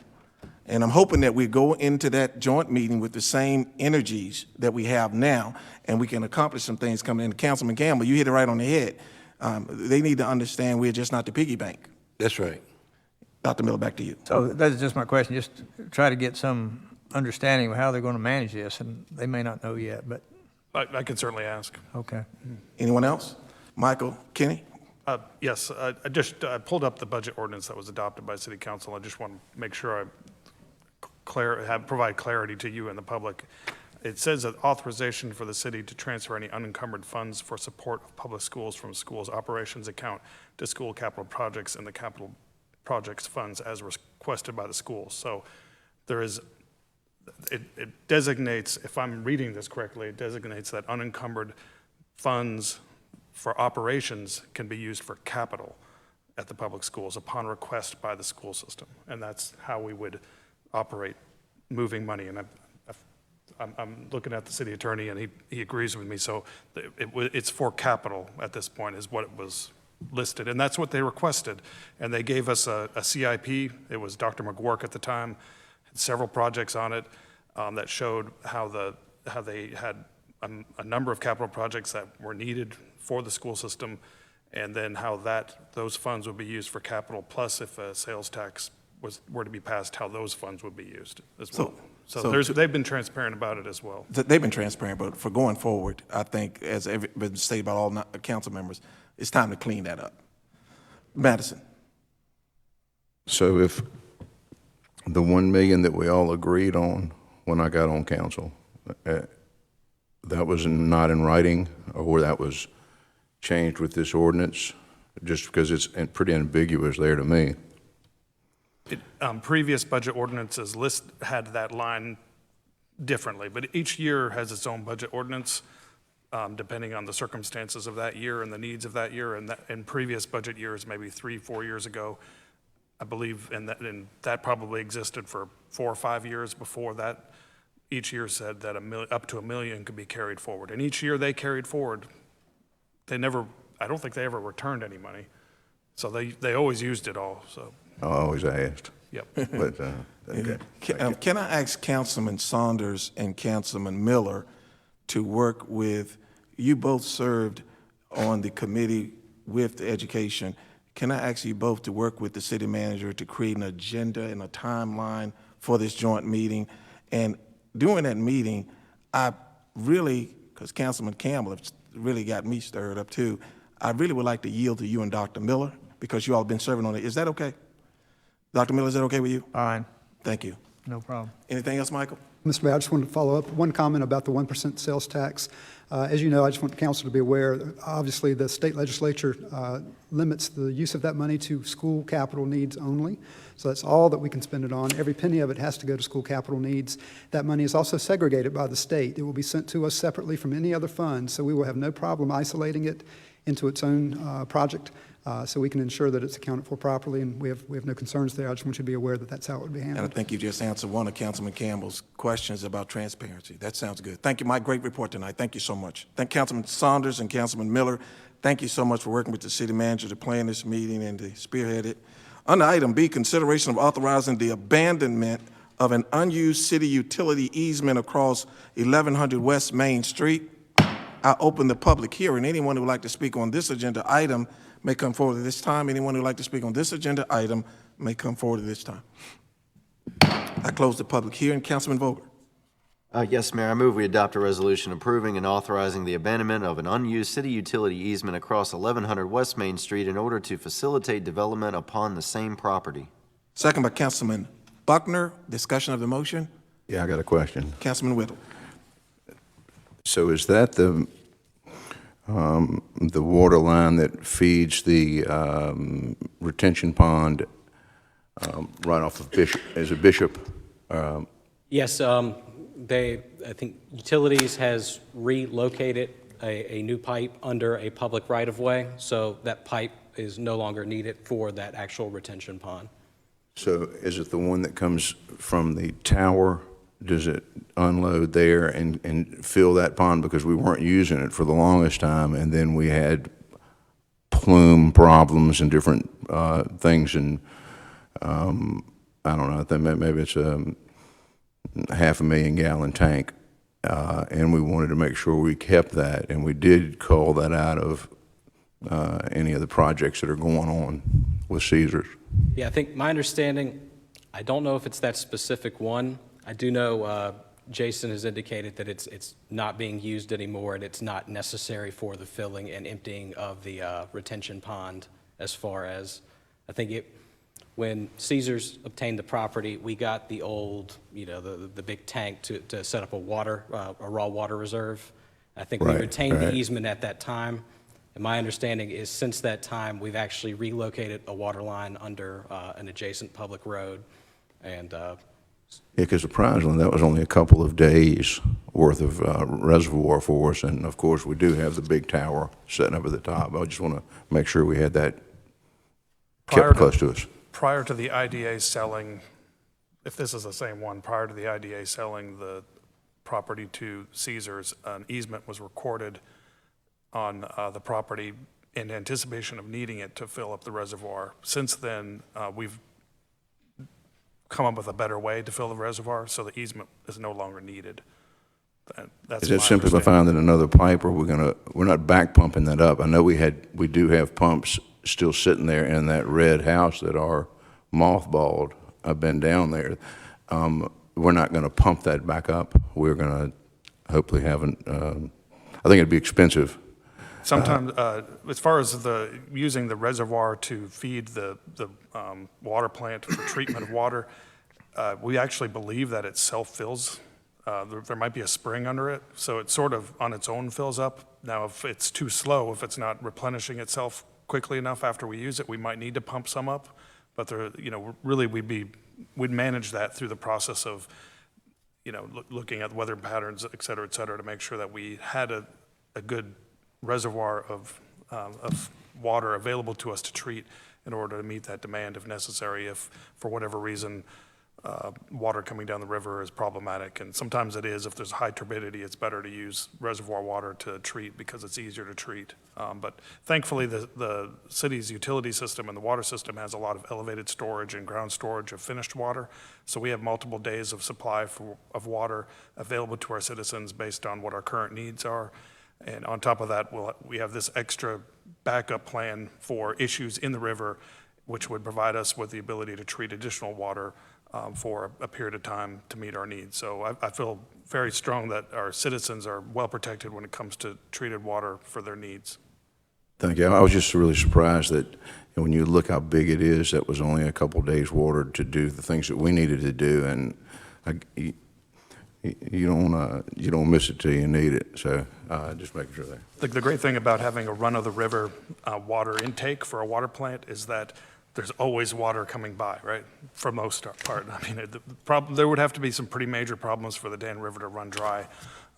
S2: And I'm hoping that we go into that joint meeting with the same energies that we have now, and we can accomplish some things coming in. Councilman Campbell, you hit it right on the head. They need to understand we're just not the piggy bank.
S5: That's right.
S2: Dr. Miller, back to you.
S9: So that's just my question, just try to get some understanding of how they're going to manage this, and they may not know yet, but.
S11: I can certainly ask.
S9: Okay.
S2: Anyone else? Michael, Kenny?
S11: Yes, I just pulled up the budget ordinance that was adopted by City Council. I just want to make sure I provide clarity to you and the public. It says that authorization for the city to transfer any unencumbered funds for support of public schools from schools operations account to school capital projects and the capital projects funds as requested by the schools. So there is, it designates, if I'm reading this correctly, it designates that unencumbered funds for operations can be used for capital at the public schools upon request by the school system. And that's how we would operate moving money. And I'm looking at the city attorney and he agrees with me. So it's for capital at this point is what it was listed. And that's what they requested. And they gave us a CIP. It was Dr. McGuirk at the time, had several projects on it that showed how they had a number of capital projects that were needed for the school system, and then how those funds would be used for capital, plus if a sales tax were to be passed, how those funds would be used as well. So they've been transparent about it as well.
S2: They've been transparent, but for going forward, I think, as been stated by all council members, it's time to clean that up. Madison.
S10: So if the 1 million that we all agreed on when I got on council, that was not in writing, or that was changed with this ordinance, just because it's pretty ambiguous there to me.
S11: Previous budget ordinances had that line differently, but each year has its own budget ordinance, depending on the circumstances of that year and the needs of that year. And that, in previous budget years, maybe 3-4 years ago, I believe, and that probably existed for 4 or 5 years before that. Each year said that up to $1 million could be carried forward. And each year they carried forward. I don't think they ever returned any money. So they always used it all, so,
S10: I always asked.
S11: yep.
S10: But, okay.
S2: Can I ask Councilman Saunders and Councilman Miller to work with, you both served on the committee with the education. Can I ask you both to work with the city manager to create an agenda and a timeline for this joint meeting? And during that meeting, I really, because Councilman Campbell really got me stirred up too, I really would like to yield to you and Dr. Miller, because you all have been serving on it. Is that okay? Dr. Miller, is that okay with you?
S9: Fine,
S2: Thank you.
S9: no problem.
S2: Anything else, Michael?
S12: Mr. Mayor, I just wanted to follow up. One comment about the 1% sales tax. As you know, I just want the council to be aware, obviously, the state legislature limits the use of that money to school capital needs only. So that's all that we can spend it on. Every penny of it has to go to school capital needs. That money is also segregated by the state. It will be sent to us separately from any other fund, so we will have no problem isolating it into its own project, so we can ensure that it's accounted for properly, and we have no concerns there. I just want you to be aware that that's how it would be
S2: And I
S12: handled.
S2: think you just answered one of Councilman Campbell's questions about transparency. That sounds good. Thank you, Mike. Great report tonight. Thank you so much. Thank Councilman Saunders and Councilman Miller. Thank you so much for working with the city manager to plan this meeting and to spearhead it. Under item B, consideration of authorizing the abandonment of an unused city utility easement across 1100 West Main Street. I open the public hearing. Anyone who would like to speak on this agenda item may come forward at this time. Anyone who would like to speak on this agenda item may come forward at this time. I close the public hearing. Councilman Vogler.
S6: Yes, Mayor, I move we adopt a resolution approving and authorizing the abandonment of an unused city utility easement across 1100 West Main Street in order to facilitate development upon the same property.
S2: Second by Councilman Buckner. Discussion of the motion.
S10: Yeah, I got a question.
S2: Councilman Whittle.
S10: So is that the water line that feeds the retention pond right off of Bishop? Is it Bishop?
S13: Yes, I think Utilities has relocated a new pipe under a public right-of-way, so that pipe is no longer needed for that actual retention pond.
S10: So is it the one that comes from the tower? Does it unload there and fill that pond? Because we weren't using it for the longest time, and then we had plume problems and different things, and I don't know, I think maybe it's a 500,000 gallon tank, and we wanted to make sure we kept that, and we did call that out of any of the projects that are going on with Caesars.
S13: Yeah, I think my understanding, I don't know if it's that specific one. I do know Jason has indicated that it's not being used anymore, and it's not necessary for the filling and emptying of the retention pond. As far as, I think when Caesars obtained the property, we got the old, the big tank to set up a raw water reserve. I think we retained the easement at that time. And my understanding is since that time, we've actually relocated a water line under an adjacent public road. And
S10: Yeah, because surprisingly, that was only a couple of days worth of reservoir for us, and of course, we do have the big tower sitting up at the top. I just want to make sure we had that kept close to us.
S11: Prior to the IDA selling, if this is the same one, prior to the IDA selling the property to Caesars, an easement was recorded on the property in anticipation of needing it to fill up the reservoir. Since then, we've come up with a better way to fill the reservoir, so the easement is no longer needed. That's
S10: Is that
S11: my
S10: simply by
S11: understanding.
S10: finding another pipe, or we're not back pumping that up? I know we do have pumps still sitting there in that red house that are mothballed. I've been down there. We're not going to pump that back up. We're going to hopefully have I think it'd be expensive.
S11: Sometimes, as far as using the reservoir to feed the water plant for treatment of water, we actually believe that it self-fills. There might be a spring under it, so it sort of on its own fills up. Now, if it's too slow, if it's not replenishing itself quickly enough after we use it, we might need to pump some up. But really, we'd manage that through the process of looking at weather patterns, et cetera, to make sure that we had a good reservoir of water available to us to treat in order to meet that demand if necessary, if for whatever reason water coming down the river is problematic. And sometimes it is. If there's high turbidity, it's better to use reservoir water to treat because it's easier to treat. But thankfully, the city's utility system and the water system has a lot of elevated storage and ground storage of finished water. So we have multiple days of supply of water available to our citizens based on what our current needs are. And on top of that, we have this extra backup plan for issues in the river, which would provide us with the ability to treat additional water for a period of time to meet our needs. So I feel very strong that our citizens are well protected when it comes to treated water for their needs.
S10: Thank you. I was just really surprised that when you look how big it is, that was only a couple days' water to do the things that we needed to do, and you don't miss it till you need it. So just making sure that.
S11: The great thing about having a run-of-the-river water intake for a water plant is that there's always water coming by, right, for most part. I mean, there would have to be some pretty major problems for the Dan River to run dry.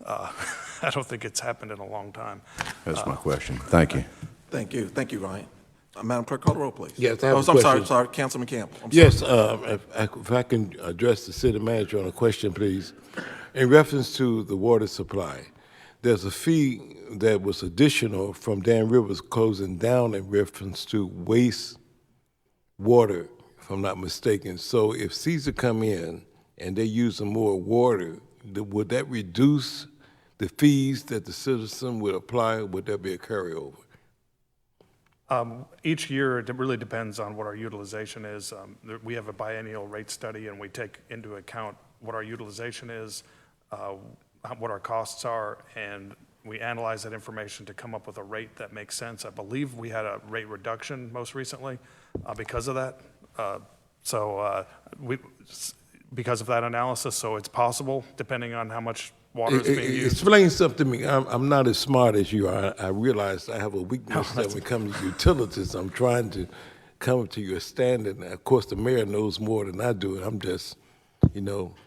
S11: I don't think it's happened in a long time.
S10: That's my question. Thank you.
S2: Thank you. Thank you, Ryan. Madam Clerk, call the roll, please.
S14: Yes, I have a
S2: I'm
S14: question.
S2: sorry, Councilman Campbell. I'm
S14: Yes,
S2: sorry.
S14: if I can address the city manager on a question, please. In reference to the water supply, there's a fee that was additional from Dan Rivers closing down in reference to waste water, if I'm not mistaken. So if Caesar come in and they're using more water, would that reduce the fees that the citizen would apply? Would there be a carryover?
S11: Each year, it really depends on what our utilization is. We have a biennial rate study, and we take into account what our utilization is, what our costs are, and we analyze that information to come up with a rate that makes sense. I believe we had a rate reduction most recently because of that. Because of that analysis, so it's possible, depending on how much water is being used.
S14: Explain something to me. I'm not as smart as you are. I realize I have a weakness that when it comes to utilities, I'm trying to come to your standard. And of course, the mayor knows more than I do, and I'm just,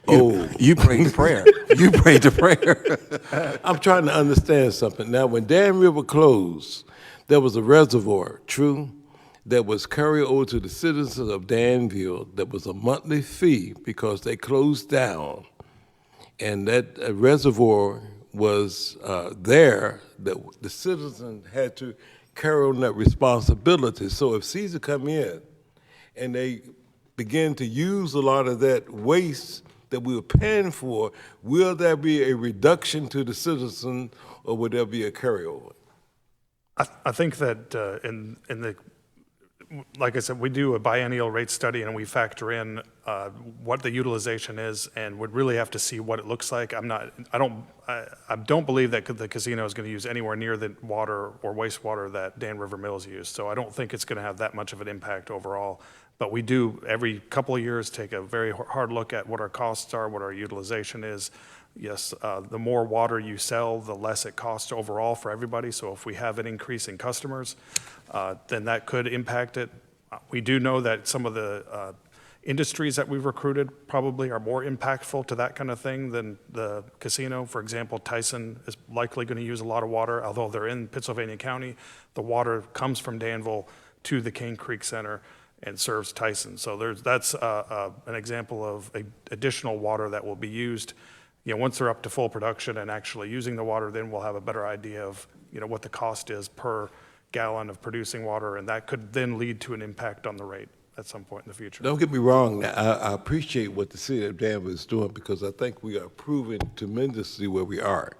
S14: old.
S2: You prayed the prayer. You prayed the prayer.
S14: I'm trying to understand something. Now, when Dan River closed, there was a reservoir, true, that was carried over to the citizens of Danville. That was a monthly fee because they closed down. And that reservoir was there, that the citizen had to carry on that responsibility. So if Caesar come in and they begin to use a lot of that waste that we were paying for, will there be a reduction to the citizen, or would there be a carryover?
S11: I think that like I said, we do a biennial rate study and we factor in what the utilization is, and would really have to see what it looks like. I don't believe that the casino is going to use anywhere near the water or wastewater that Dan River Mills used. So I don't think it's going to have that much of an impact overall. But we do every couple of years take a very hard look at what our costs are, what our utilization is. Yes, the more water you sell, the less it costs overall for everybody. So if we have an increase in customers, then that could impact it. We do know that some of the industries that we've recruited probably are more impactful to that kind of thing than the casino. For example, Tyson is likely going to use a lot of water, although they're in Pittsylvania County. The water comes from Danville to the Cane Creek Center and serves Tyson. So that's an example of additional water that will be used. Once they're up to full production and actually using the water, then we'll have a better idea of, what the cost is per gallon of producing water, and that could then lead to an impact on the rate at some point in the future.
S14: Don't get me wrong. I appreciate what the city of Danville is doing, because I think we are improving tremendously where we are.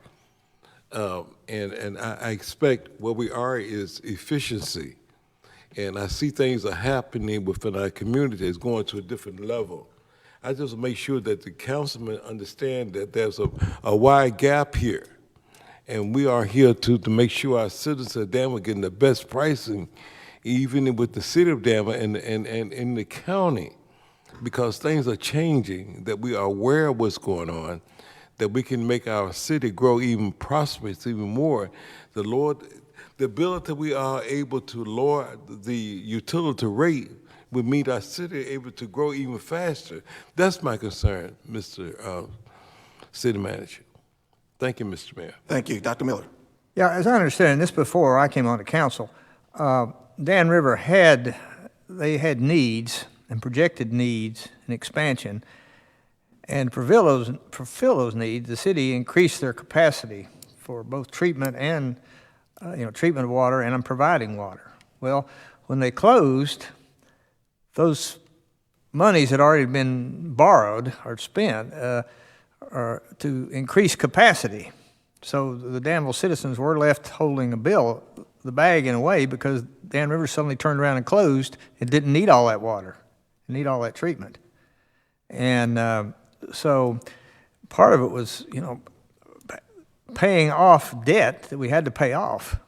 S14: And I expect where we are is efficiency. And I see things are happening within our community. It's going to a different level. I just make sure that the councilmen understand that there's a wide gap here. And we are here to make sure our citizens of Danville are getting the best pricing, even with the city of Danville and in the county, because things are changing, that we are aware of what's going on, that we can make our city grow even prosperous, even more. The ability we are able to lower the utility rate would mean our city able to grow even faster. That's my concern, Mr. city manager. Thank you, Mr. Mayor.
S2: Thank you. Dr. Miller?
S9: Yeah, as I understand this, before I came on to council, Dan River had needs and projected needs and expansion. And to fulfill those needs, the city increased their capacity for both treatment and, treatment of water and providing water. Well, when they closed, those monies had already been borrowed or spent to increase capacity. So the Danville citizens were left holding the bag in a way, because Dan River suddenly turned around and closed and didn't need all that water, need all that treatment. And so part of it was, paying off debt that we had to pay off.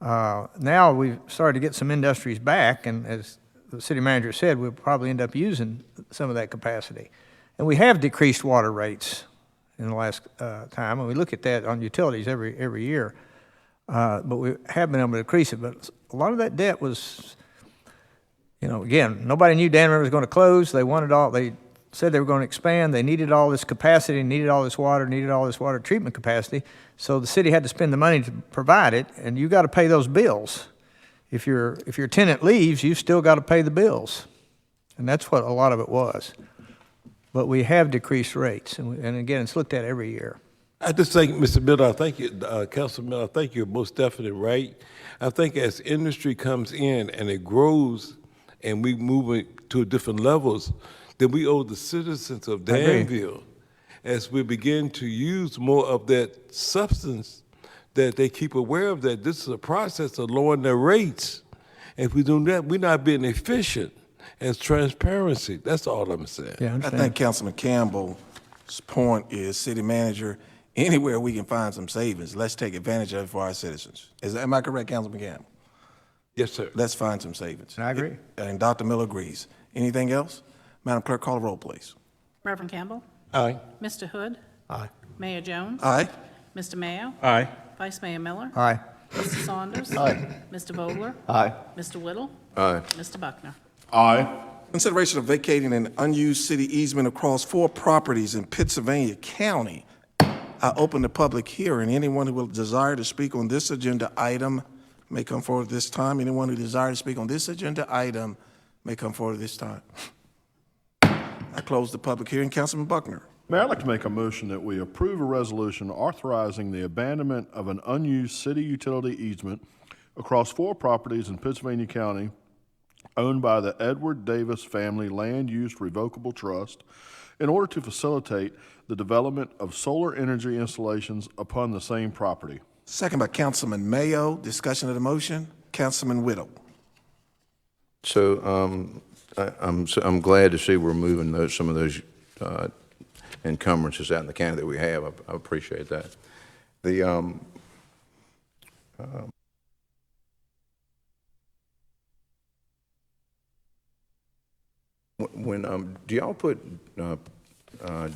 S9: Now we've started to get some industries back, and as the city manager said, we'll probably end up using some of that capacity. And we have decreased water rates in the last time, and we look at that on utilities every year. But we have been able to decrease it. But a lot of that debt was, again, nobody knew Dan River was going to close. They said they were going to expand. They needed all this capacity, needed all this water treatment capacity. So the city had to spend the money to provide it, and you got to pay those bills. If your tenant leaves, you still got to pay the bills. And that's what a lot of it was. But we have decreased rates, and again, it's looked at every year.
S14: I just think, Mr. Miller, I think, Councilman Miller, I think you're most definitely right. I think as industry comes in and it grows and we move it to different levels, then we owe the citizens of Danville, as we begin to use more of that substance, that they keep aware of that this is a process of lowering their rates. And if we do that, we're not being efficient as transparency. That's all I'm saying.
S9: Yeah,
S2: I think Councilman Campbell's point is, city manager, anywhere we can find some savings, let's take advantage of it for our citizens. Am I correct, Councilman Campbell?
S14: Yes, sir.
S2: Let's find some savings.
S9: I agree.
S2: And Dr. Miller agrees. Anything else? Madam Clerk, call the roll, please.
S3: Reverend Campbell.
S14: Aye.
S3: Mr. Hood.
S8: Aye.
S3: Mayor Jones.
S2: Aye.
S3: Mr. Mayo.
S4: Aye.
S3: Vice Mayor Miller.
S9: Aye.
S3: Mr. Saunders.
S7: Aye.
S3: Mr. Vogler.
S6: Aye.
S3: Mr. Whittle.
S10: Aye.
S3: Mr. Buckner.
S1: Aye.
S2: Consideration of vacating an unused city easement across 4 properties in Pittsylvania County. I open the public hearing. Anyone who will desire to speak on this agenda item may come forward this time. Anyone who desires to speak on this agenda item may come forward this time. I close the public hearing. Councilman Buckner.
S1: Mayor, I'd like to make a motion that we approve a resolution authorizing the abandonment of an unused city utility easement across 4 properties in Pittsylvania County owned by the Edward Davis Family Land Use Revocable Trust in order to facilitate the development of solar energy installations upon the same property.
S2: Second by Councilman Mayo. Discussion of the motion. Councilman Whittle.
S10: So I'm glad to see we're moving some of those encumbrances out in the county that we have. I appreciate that. Do y'all put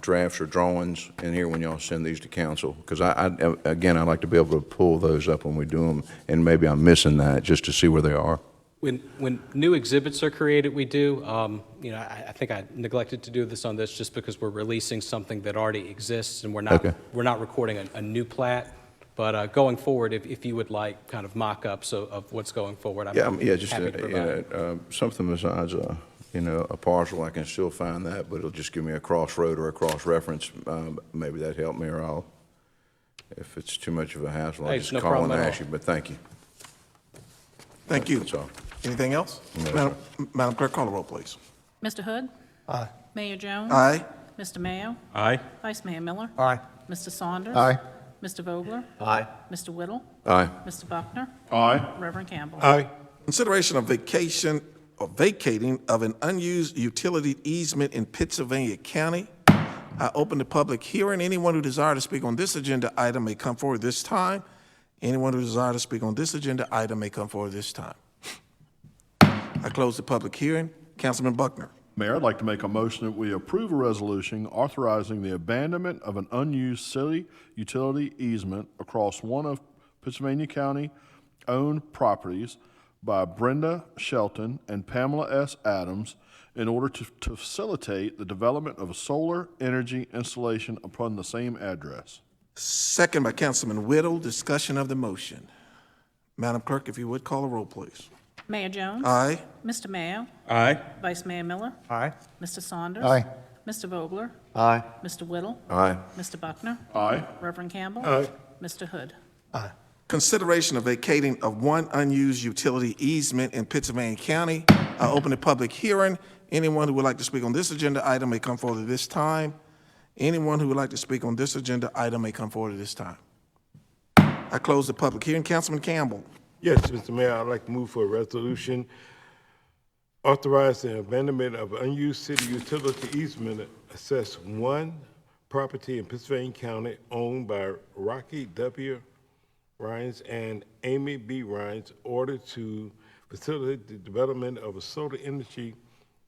S10: drafts or drawings in here when y'all send these to council? Because I'd like to be able to pull those up when we do them, and maybe I'm missing that just to see where they are.
S13: When new exhibits are created, we do. I think I neglected to do this on this just because we're releasing something that already exists, and we're not recording a new plat. But going forward, if you would like kind of mock-ups of what's going forward, I'm
S10: just
S13: happy to provide.
S10: something besides a parcel. I can still find that, but it'll just give me a crossroad or a cross-reference. Maybe that'd help me, or if it's too much of a hassle, I'll just
S13: no
S10: call and
S13: problem at
S10: ask you. But thank you.
S2: Thank you.
S10: That's all.
S2: Anything else?
S10: No,
S2: Madam Clerk, call the roll, please.
S3: Mr. Hood.
S8: Aye.
S3: Mayor Jones.
S2: Aye.
S3: Mr. Mayo.
S4: Aye.
S3: Vice Mayor Miller.
S9: Aye.
S3: Mr. Saunders.
S7: Aye.
S3: Mr. Vogler.
S6: Aye.
S3: Mr. Whittle.
S10: Aye.
S3: Mr. Buckner.
S1: Aye.
S3: Reverend Campbell.
S14: Aye.
S2: Consideration of vacating of an unused utility easement in Pittsylvania County. I open the public hearing. Anyone who desires to speak on this agenda item may come forward this time. Anyone who desires to speak on this agenda item may come forward this time. I close the public hearing. Councilman Buckner.
S1: Mayor, I'd like to make a motion that we approve a resolution authorizing the abandonment of an unused city utility easement across one of Pittsylvania County owned properties by Brenda Shelton and Pamela S. Adams in order to facilitate the development of a solar energy installation upon the same address.
S2: Second by Councilman Whittle. Discussion of the motion. Madam Clerk, if you would call a roll, please.
S3: Mayor Jones.
S2: Aye.
S3: Mr. Mayo.
S4: Aye.
S3: Vice Mayor Miller.
S8: Aye.
S3: Mr. Saunders.
S7: Aye.
S3: Mr. Vogler.
S6: Aye.
S3: Mr. Whittle.
S10: Aye.
S3: Mr. Buckner.
S1: Aye.
S3: Reverend Campbell.
S5: Aye.
S3: Mr. Hood.
S8: Aye.
S2: Consideration of vacating of one unused utility easement in Pittsylvania County. I open the public hearing. Anyone who would like to speak on this agenda item may come forward at this time. Anyone who would like to speak on this agenda item may come forward at this time. I close the public hearing. Councilman Campbell.
S5: Yes, Mr. Mayor, I'd like to move for a resolution authorizing abandonment of unused city utility easement assessed one property in Pennsylvania County owned by Rocky W. Rhines and Amy B. Rhines, order to facilitate the development of a solar energy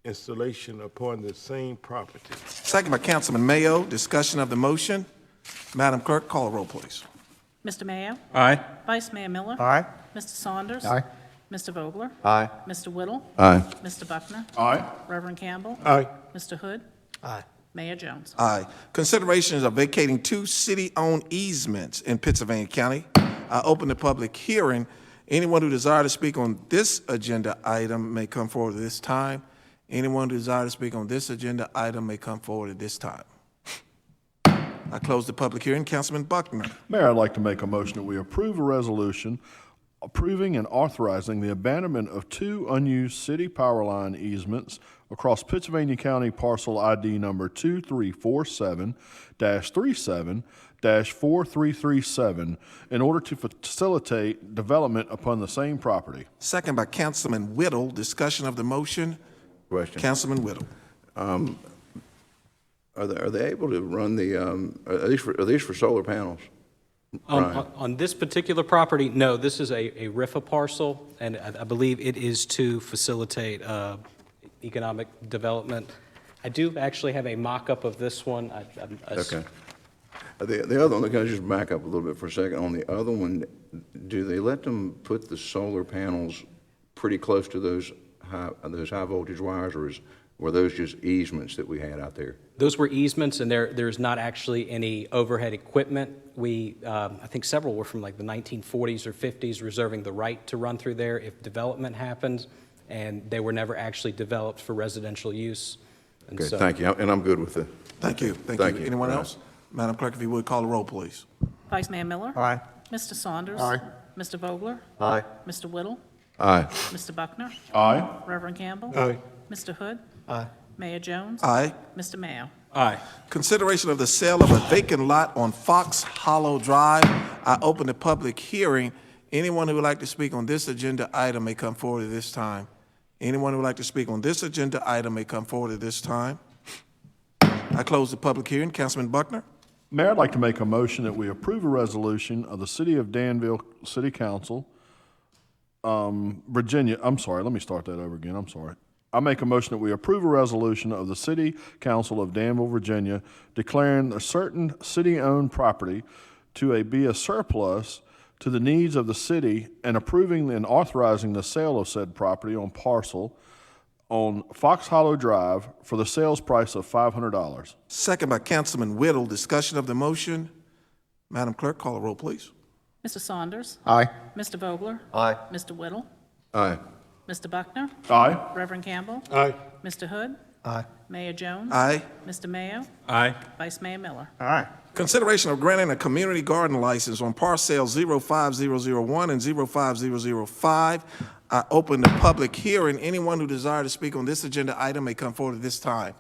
S5: installation upon the same property.
S2: Second by Councilman Mayo. Discussion of the motion. Madam Clerk, call a roll, please.
S3: Mr. Mayo.
S4: Aye.
S3: Vice Mayor Miller.
S8: Aye.
S3: Mr. Saunders.
S7: Aye.
S3: Mr. Vogler.
S6: Aye.
S3: Mr. Whittle.
S10: Aye.
S3: Mr. Buckner.
S1: Aye.
S3: Reverend Campbell.
S5: Aye.
S3: Mr. Hood.
S8: Aye.
S3: Mayor Jones.
S2: Aye. Considerations of vacating two city-owned easements in Pittsylvania County. I open the public hearing. Anyone who desires to speak on this agenda item may come forward at this time. Anyone who desires to speak on this agenda item may come forward at this time. I close the public hearing. Councilman Buckner.
S1: Mayor, I'd like to make a motion that we approve a resolution approving and authorizing the abandonment of two unused city power line easements across Pittsylvania County parcel ID number 2347-37-4337 in order to facilitate development upon the same property.
S2: Second by Councilman Whittle. Discussion of the motion.
S10: Question.
S2: Councilman Whittle.
S10: Are they able to run the, are these for solar panels?
S13: On this particular property, no, this is a RIFA parcel, and I believe it is to facilitate economic development. I do actually have a mock-up of this one.
S10: Okay. The other one, can I just back up a little bit for a second? On the other one, do they let them put the solar panels pretty close to those high voltage wires, or were those just easements that we had out there?
S13: Those were easements, and there's not actually any overhead equipment. I think several were from like the 1940s or 50s, reserving the right to run through there if development happens, and they were never actually developed for residential use. And
S10: Okay,
S13: so,
S10: thank you, and I'm good with it.
S2: Thank you. Thank you. Anyone else? Madam Clerk, if you would, call the roll, please.
S3: Vice Mayor Miller.
S8: Aye.
S3: Mr. Saunders.
S7: Aye.
S3: Mr. Vogler.
S6: Aye.
S3: Mr. Whittle.
S10: Aye.
S3: Mr. Buckner.
S1: Aye.
S3: Reverend Campbell.
S5: Aye.
S3: Mr. Hood.
S8: Aye.
S3: Mayor Jones.
S2: Aye.
S3: Mr. Mayo.
S4: Aye.
S2: Consideration of the sale of a vacant lot on Fox Hollow Drive. I open the public hearing. Anyone who would like to speak on this agenda item may come forward at this time. Anyone who would like to speak on this agenda item may come forward at this time. I close the public hearing. Councilman Buckner.
S1: Mayor, I'd like to make a motion that we approve a resolution of the City of Danville City Council, Virginia, I'm sorry, let me start that over again, I'm sorry. I make a motion that we approve a resolution of the City Council of Danville, Virginia, declaring a certain city-owned property to be a surplus to the needs of the city and approving and authorizing the sale of said property on parcel on Fox Hollow Drive for the sales price of $500.
S2: Second by Councilman Whittle. Discussion of the motion. Madam Clerk, call the roll, please.
S3: Mr. Saunders.
S7: Aye.
S3: Mr. Vogler.
S6: Aye.
S3: Mr. Whittle.
S10: Aye.
S3: Mr. Buckner.
S1: Aye.
S3: Reverend Campbell.
S5: Aye.
S3: Mr. Hood.
S8: Aye.
S3: Mayor Jones.
S2: Aye.
S3: Mr. Mayo.
S4: Aye.
S3: Vice Mayor Miller.
S8: Aye.
S2: Consideration of granting a community garden license on parcel 05001 and 05005. I open the public hearing. Anyone who desires to speak on this agenda item may come forward at this time.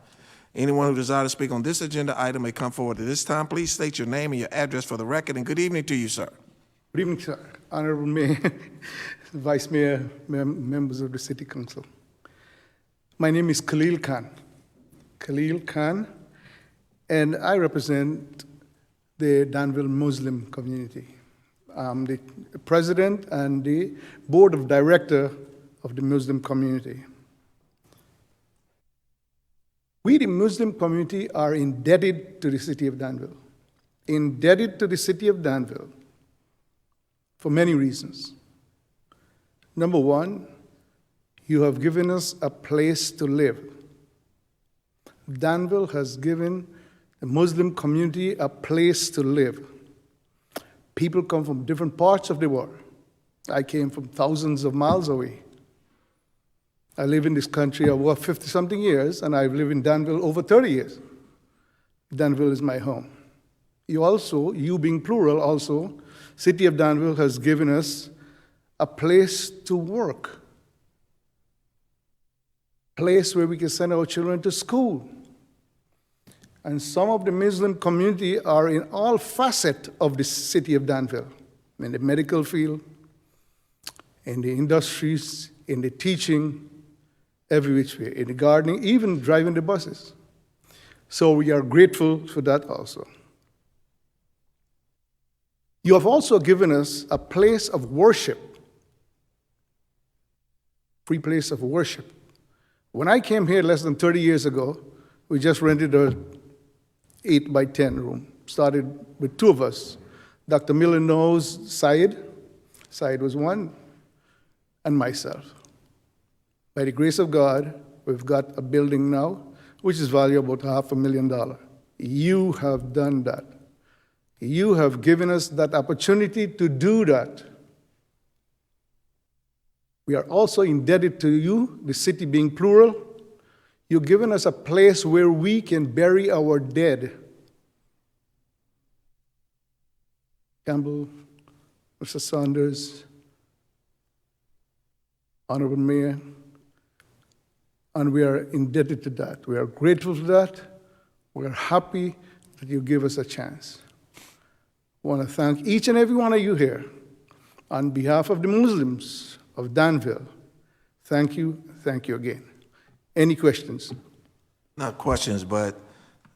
S2: Anyone who desires to speak on this agenda item may come forward at this time. Please state your name and your address for the record, and good evening to you, sir.
S15: Good evening, sir. Honorable Mayor, Vice Mayor, members of the City Council. My name is Khalil Khan. Khalil Khan, and I represent the Danville Muslim community. I'm the president and the board of director of the Muslim community. We, the Muslim community, are indebted to the city of Danville. Indebted to the city of Danville for many reasons. Number one, you have given us a place to live. Danville has given the Muslim community a place to live. People come from different parts of the world. I came from thousands of miles away. I live in this country over 50-something years, and I've lived in Danville over 30 years. Danville is my home. You being plural also, City of Danville has given us a place to work, place where we can send our children to school. And some of the Muslim community are in all facets of the city of Danville, in the medical field, in the industries, in the teaching, every which way, in the gardening, even driving the buses. So we are grateful for that also. You have also given us a place of worship, free place of worship. When I came here less than 30 years ago, we just rented a 8 by 10 room. Started with 2 of us. Dr. Miller knows Syed. Syed was one, and myself. By the grace of God, we've got a building now, which is valued about $500,000. You have done that. You have given us that opportunity to do that. We are also indebted to you, the city being plural. You've given us a place where we can bury our dead. Campbell, Mr. Saunders, Honorable Mayor, and we are indebted to that. We are grateful for that. We are happy that you give us a chance. I want to thank each and every one of you here on behalf of the Muslims of Danville. Thank you again. Any questions?
S2: Not questions, but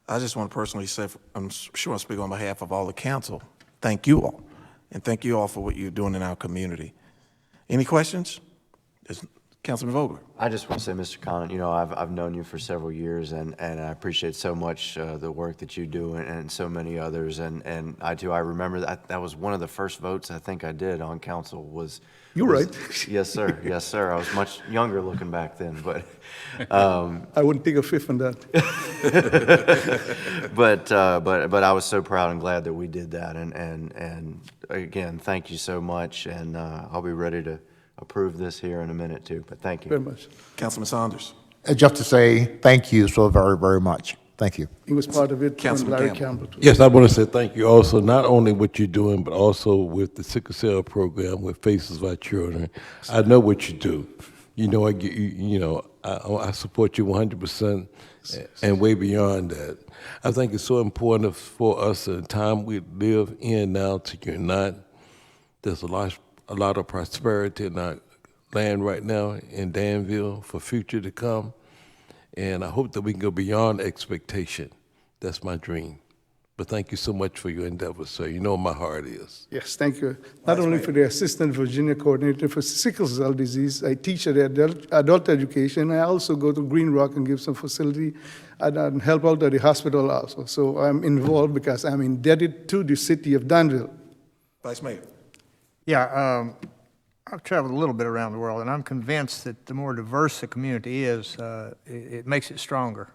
S2: I just want to personally say, I'm sure I speak on behalf of all the council, thank you all. And thank you all for what you're doing in our community. Any questions? Councilman Vogler.
S6: I just want to say, Mr. Conant, you know, I've known you for several years, and I appreciate so much the work that you do and so many others. And I remember that was one of the first votes I think I did on council was.
S15: You're right.
S6: Yes, sir. Yes, sir. I was much younger looking back then, but.
S15: I wouldn't take a fifth on that.
S6: But I was so proud and glad that we did that. And again, thank you so much. And I'll be ready to approve this here in a minute too, but thank you.
S15: Very much.
S2: Councilman Saunders.
S7: Just to say thank you so very, very much. Thank you.
S15: He was part of it.
S2: Councilman
S15: Larry
S2: Campbell.
S15: too.
S14: Yes, I want to say thank you also, not only what you're doing, but also with the sickle cell program with Faces of Our Children. I know what you do. You know, I support you 100% and way beyond that. I think it's so important for us in the time we live in now to unite. There's a lot of prosperity in our land right now in Danville for future to come. And I hope that we can go beyond expectation. That's my dream. But thank you so much for your endeavors, sir. You know what my heart is.
S15: Yes, thank you. Not only for the Assistant Virginia Coordinator for sickle cell disease, I teach at adult education. I also go to Green Rock and give some facility and help out at the hospital also. So I'm involved because I'm indebted to the city of Danville.
S2: Vice Mayor.
S9: Yeah, I've traveled a little bit around the world, and I'm convinced that the more diverse the community is, it makes it stronger.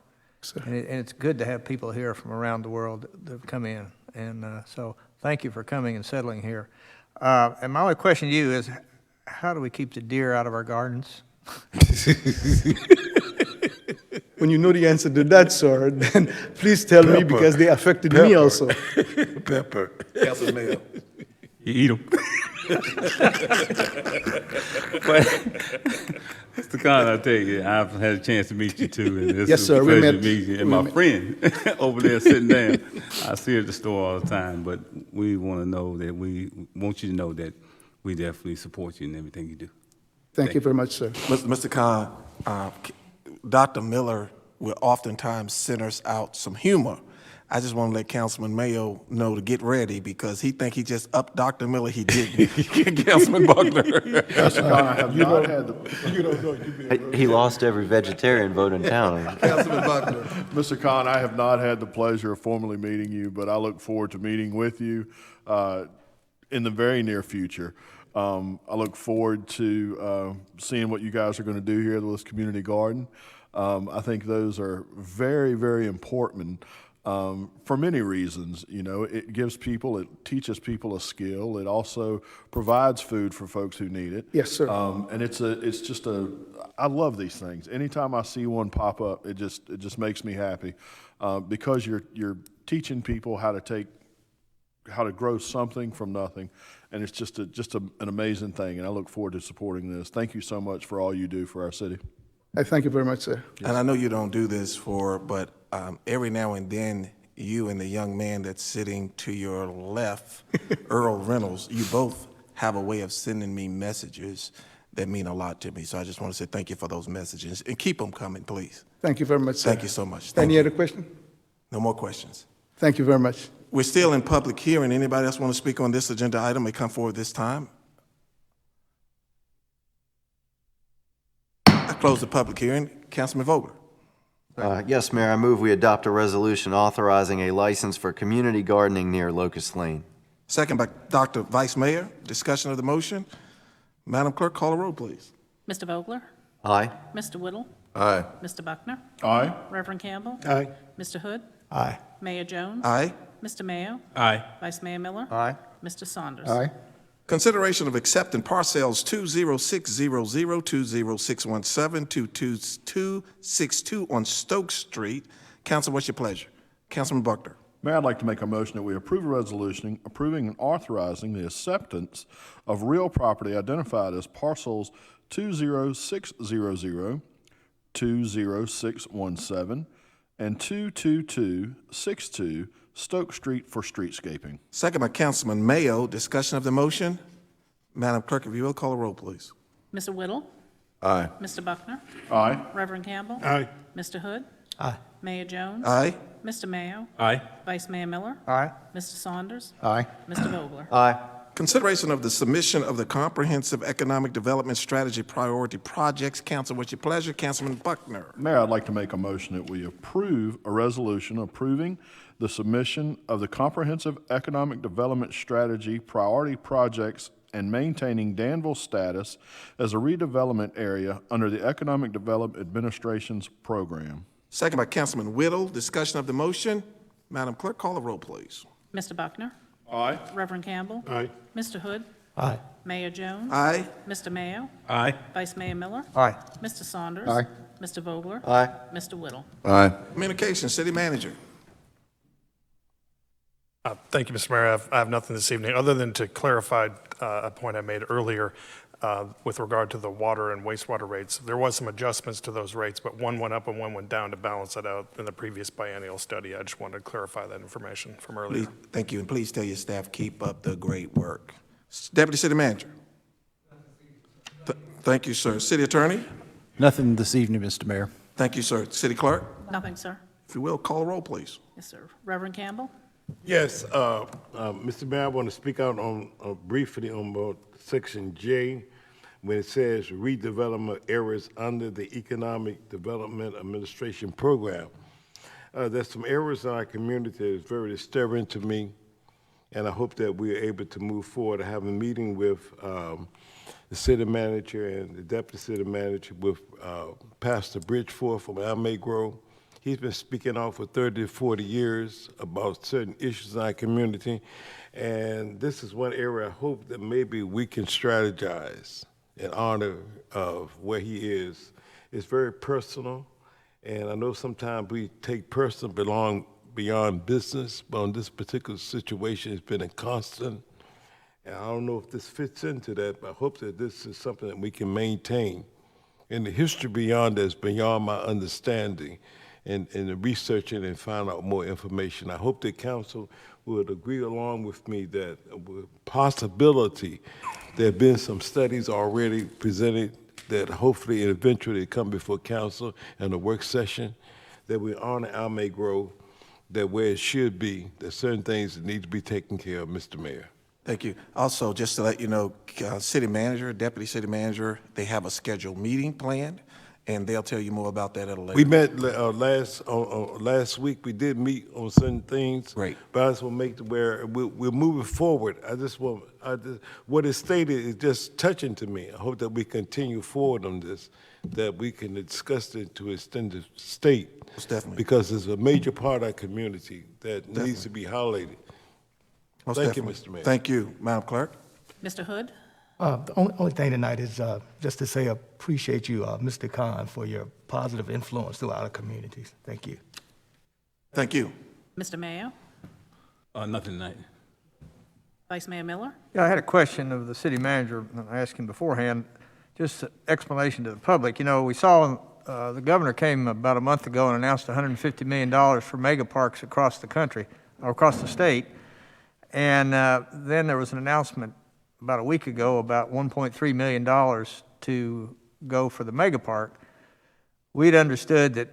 S9: And it's good to have people here from around the world that come in. And so thank you for coming and settling here. And my only question to you is, how do we keep the deer out of our gardens?
S15: When you know the answer to that, sir, then please tell me because they affected me also.
S14: Pepper.
S2: Councilman Mayor.
S4: You eat them. But, Mr. Khan, I tell you, I've had a chance to meet you too. And it's
S15: Yes, sir.
S4: a
S15: We
S4: pleasure
S15: met.
S4: to meet you. And
S15: We
S4: my
S15: met.
S4: friend over there sitting down, I see her at the store all the time. But we want to know that we want you to know that we definitely support you in everything you do.
S15: Thank you very much, sir.
S2: Mr. Khan, Dr. Miller will oftentimes send us out some humor. I just want to let Councilman Mayo know to get ready because he think he just upped Dr. Miller. He didn't. Councilman Buckner.
S1: I have not had the,
S6: He lost every vegetarian vote in town.
S2: Councilman Buckner.
S1: Mr. Khan, I have not had the pleasure of formally meeting you, but I look forward to meeting with you in the very near future. I look forward to seeing what you guys are going to do here with this community garden. I think those are very, very important for many reasons. You know, it teaches people a skill. It also provides food for folks who need it.
S15: Yes, sir.
S1: And I love these things. Anytime I see one pop up, it just makes me happy because you're teaching people how to grow something from nothing, and it's just an amazing thing. And I look forward to supporting this. Thank you so much for all you do for our city.
S15: I thank you very much, sir.
S2: And I know you don't do this but every now and then, you and the young man that's sitting to your left, Earl Reynolds, you both have a way of sending me messages that mean a lot to me. So I just want to say thank you for those messages, and keep them coming, please.
S15: Thank you very much, sir.
S2: Thank you so much. Thank
S15: Any
S2: you.
S15: other question?
S2: No more questions.
S15: Thank you very much.
S2: We're still in public hearing. Anybody else want to speak on this agenda item may come forward this time. I close the public hearing. Councilman Vogler.
S6: Yes, Mayor, I move we adopt a resolution authorizing a license for community gardening near Locust Lane.
S2: Second by Dr. Vice Mayor. Discussion of the motion. Madam Clerk, call a roll, please.
S3: Mr. Vogler?
S6: Aye.
S3: Mr. Whittle?
S10: Aye.
S3: Mr. Buckner?
S1: Aye.
S3: Reverend Campbell?
S15: Aye.
S3: Mr. Hood?
S8: Aye.
S3: Mayor Jones?
S2: Aye.
S3: Mr. Mayo?
S13: Aye.
S3: Vice Mayor Miller?
S7: Aye.
S3: Mr. Saunders?
S7: Aye.
S2: Consideration of accepting parcels 20600, 20617, 22262 on Stokes Street. Council, what's your pleasure? Councilman Buckner.
S1: Mayor, I'd like to make a motion that we approve a resolution approving and authorizing the acceptance of real property identified as parcels 20600, 20617, and 22262 Stokes Street for streetscaping.
S2: Second by Councilman Mayo. Discussion of the motion. Madam Clerk, if you will, call a roll, please.
S3: Mr. Whittle?
S10: Aye.
S3: Mr. Buckner?
S1: Aye.
S3: Reverend Campbell?
S15: Aye.
S3: Mr. Hood?
S8: Aye.
S3: Mayor Jones?
S2: Aye.
S3: Mr. Mayo?
S13: Aye.
S3: Vice Mayor Miller?
S7: Aye.
S3: Mr. Saunders?
S7: Aye.
S3: Mr. Vogler?
S6: Aye.
S2: Consideration of the submission of the Comprehensive Economic Development Strategy Priority Projects. Council, what's your pleasure? Councilman Buckner.
S1: Mayor, I'd like to make a motion that we approve a resolution approving the submission of the Comprehensive Economic Development Strategy Priority Projects and maintaining Danville status as a redevelopment area under the Economic Development Administration's program.
S2: Second by Councilman Whittle. Discussion of the motion. Madam Clerk, call the roll, please.
S3: Mr. Buckner?
S1: Aye.
S3: Reverend Campbell?
S15: Aye.
S3: Mr. Hood?
S8: Aye.
S3: Mayor Jones?
S2: Aye.
S3: Mr. Mayo?
S13: Aye.
S3: Vice Mayor Miller?
S7: Aye.
S3: Mr. Saunders?
S7: Aye.
S3: Mr. Vogler?
S6: Aye.
S3: Mr. Whittle?
S10: Aye.
S2: Communications, City Manager.
S11: Thank you, Mr. Mayor. I have nothing this evening, other than to clarify a point I made earlier with regard to the water and wastewater rates. There was some adjustments to those rates, but one went up and one went down to balance it out in the previous biennial study. I just wanted to clarify that information from earlier.
S2: Please, thank you, and please tell your staff, keep up the great work. Deputy City Manager. Thank you, sir. City Attorney.
S16: Nothing this evening, Mr. Mayor.
S2: Thank you, sir. City Clerk.
S3: Nothing, sir.
S2: If you will, call a roll, please.
S3: Yes, sir. Reverend Campbell?
S5: Yes, Mr. Mayor, I want to speak out on briefly on about Section J, when it says redevelopment areas under the Economic Development Administration Program. There's some areas in our community that is very disturbing to me, and I hope that we are able to move forward. I have a meeting with the city manager and the deputy city manager with Pastor Bridgeforth from Almagrove. He's been speaking out for 30 to 40 years about certain issues in our community, and this is one area I hope that maybe we can strategize in honor of where he is. It's very personal, and I know sometimes we take personal beyond business, but on this particular situation, it's been a constant, and I don't know if this fits into that, but I hope that this is something that we can maintain. And the history beyond that is beyond my understanding. And the researching and find out more information. I hope the council would agree along with me that with possibility there have been some studies already presented that hopefully and eventually come before council in a work session, that we honor Almagrove, that where it should be, there's certain things that need to be taken care of, Mr. Mayor.
S2: Thank you. Also, just to let you know, city manager, deputy city manager, they have a scheduled meeting planned, and they'll tell you more about that at a later.
S14: We met last week. We did meet on certain things.
S2: Great.
S14: But I just want to make it where we're moving forward. What is stated is just touching to me. I hope that we continue forward on this, that we can discuss it to extended state.
S2: Most definitely.
S14: Because it's a major part of our community that needs to be highlighted.
S2: Most
S14: Thank
S2: definitely.
S14: you, Mr. Mayor.
S2: Thank you, Madam Clerk.
S3: Mr. Hood?
S8: The only thing tonight is just to say appreciate you, Mr. Khan, for your positive influence throughout our communities. Thank you.
S2: Thank you.
S3: Mr. Mayo?
S4: Nothing tonight.
S3: Vice Mayor Miller?
S9: Yeah, I had a question of the city manager, and I asked him beforehand, just an explanation to the public. You know, we saw the governor came about a month ago and announced $150 million for mega parks across the country, or across the state. And then there was an announcement about a week ago about $1.3 million to go for the mega park. We'd understood that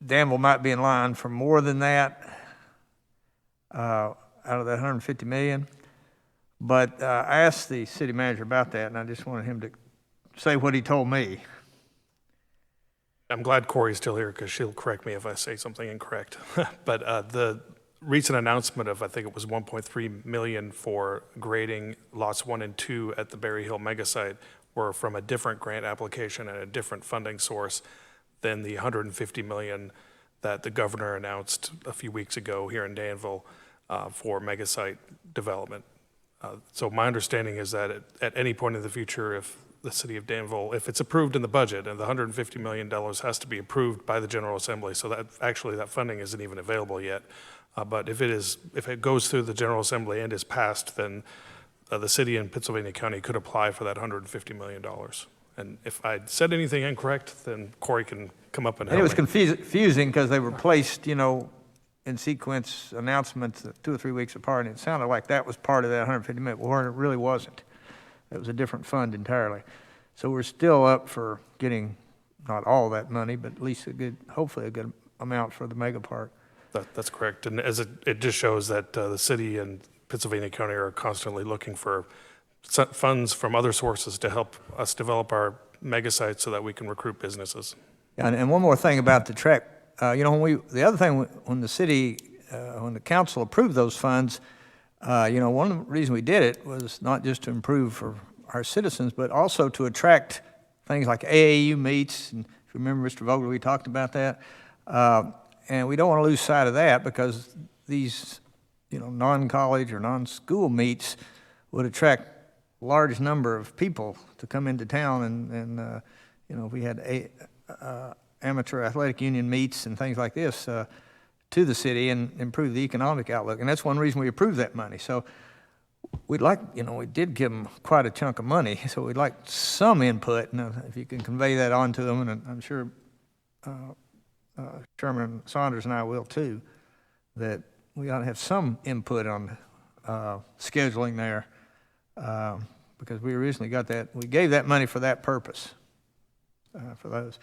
S9: Danville might be in line for more than that out of that $150 million. But I asked the city manager about that, and I just wanted him to say what he told me.
S11: I'm glad Corey's still here because she'll correct me if I say something incorrect. But the recent announcement of, I think it was 1.3 million for grading lots 1 and 2 at the Berry Hill mega site were from a different grant application and a different funding source than the 150 million that the governor announced a few weeks ago here in Danville for mega site development. So my understanding is that at any point in the future, if the city of Danville, if it's approved in the budget, and the $150 million has to be approved by the General Assembly, so that actually that funding isn't even available yet. But if it goes through the General Assembly and is passed, then the city and Pittsylvania County could apply for that $150 million. And if I said anything incorrect, then Corey can come up and help
S9: And it was
S11: me.
S9: confusing because they were placed, you know, in sequence announcements 2 or 3 weeks apart, and it sounded like that was part of that 150 million. Well, it really wasn't. It was a different fund entirely. So we're still up for getting not all that money, but at least hopefully a good amount for the mega park.
S11: That's correct. And as it just shows that the city and Pittsylvania County are constantly looking for funds from other sources to help us develop our mega sites so that we can recruit businesses.
S9: And one more thing about the track. You know, the other thing, when the city, when the council approved those funds, you know, one of the reasons we did it was not just to improve for our citizens, but also to attract things like AAU meets. And if you remember, Mr. Vogler, we talked about that. And we don't want to lose sight of that because these, you know, non-college or non-school meets would attract a large number of people to come into town. And you know, if we had amateur athletic union meets and things like this to the city and improve the economic outlook. And that's one reason we approved that money. So we'd like, you know, we did give them quite a chunk of money, so we'd like some input. And if you can convey that on to them, and I'm sure Chairman Saunders and I will too, that we ought to have some input on scheduling there because we originally got that, we gave that money for that purpose, for those.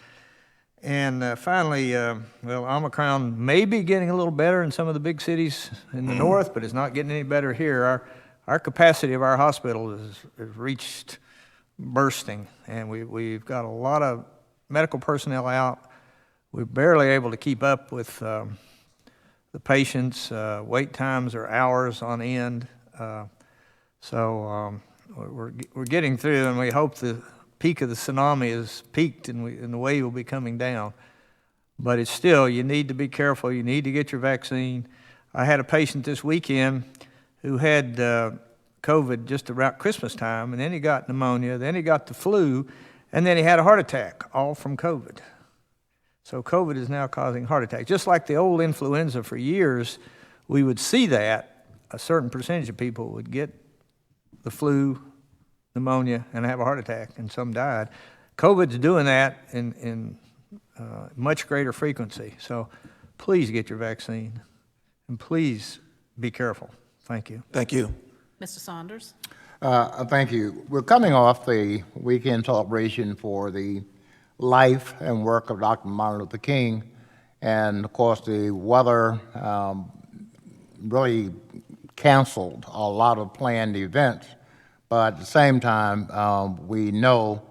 S9: And finally, well, Omicron may be getting a little better in some of the big cities in the north, but it's not getting any better here. Our capacity of our hospital has reached bursting, and we've got a lot of medical personnel out. We're barely able to keep up with the patients. Wait times are hours on end. So we're getting through, and we hope the peak of the tsunami is peaked and the wave will be coming down. But it's still, you need to be careful. You need to get your vaccine. I had a patient this weekend who had COVID just around Christmas time, and then he got pneumonia, then he got the flu, and then he had a heart attack, all from COVID. So COVID is now causing heart attacks. Just like the old influenza for years, we would see that a certain percentage of people would get the flu, pneumonia, and have a heart attack, and some died. COVID's doing that in much greater frequency. So please get your vaccine, and please be careful. Thank you.
S2: Thank you.
S3: Mr. Saunders?
S7: Thank you. We're coming off the weekend celebration for the life and work of Dr. Martin Luther King, and of course the weather really canceled a lot of planned events. But at the same time, we know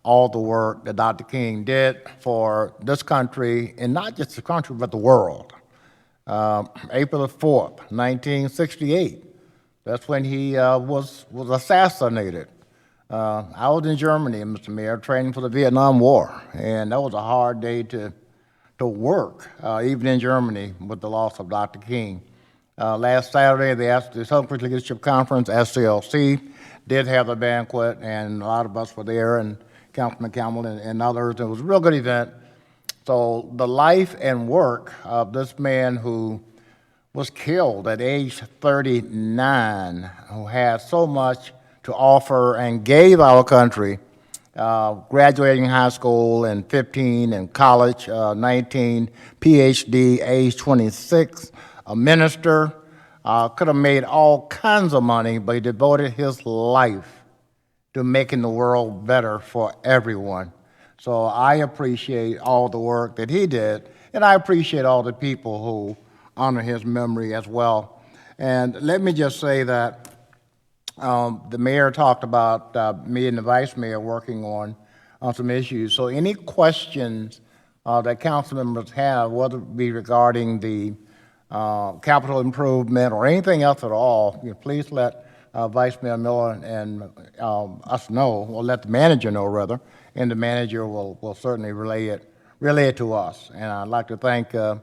S7: all the work that Dr. King did for this country, and not just the country, but the world. April the 4th, 1968, that's when he was assassinated. I was in Germany, Mr. Mayor, training for the Vietnam War, and that was a hard day to work, even in Germany, with the loss of Dr. King. Last Saturday, the Southern Leadership Conference, SCLC, did have a banquet, and a lot of us were there, and Councilman Campbell and others. It was a real good event. So the life and work of this man who was killed at age 39, who had so much to offer and gave our country, graduating high school in 15 and college, 19, PhD, age 26, a minister, could have made all kinds of money, but he devoted his life to making the world better for everyone. So I appreciate all the work that he did, and I appreciate all the people who honor his memory as well. And let me just say that the mayor talked about me and the vice mayor working on some issues. So any questions that council members have, whether it be regarding the capital improvement or anything else at all, please let Vice Mayor Miller and us know, or let the manager know rather, and the manager will certainly relay it to us. And I'd like to thank the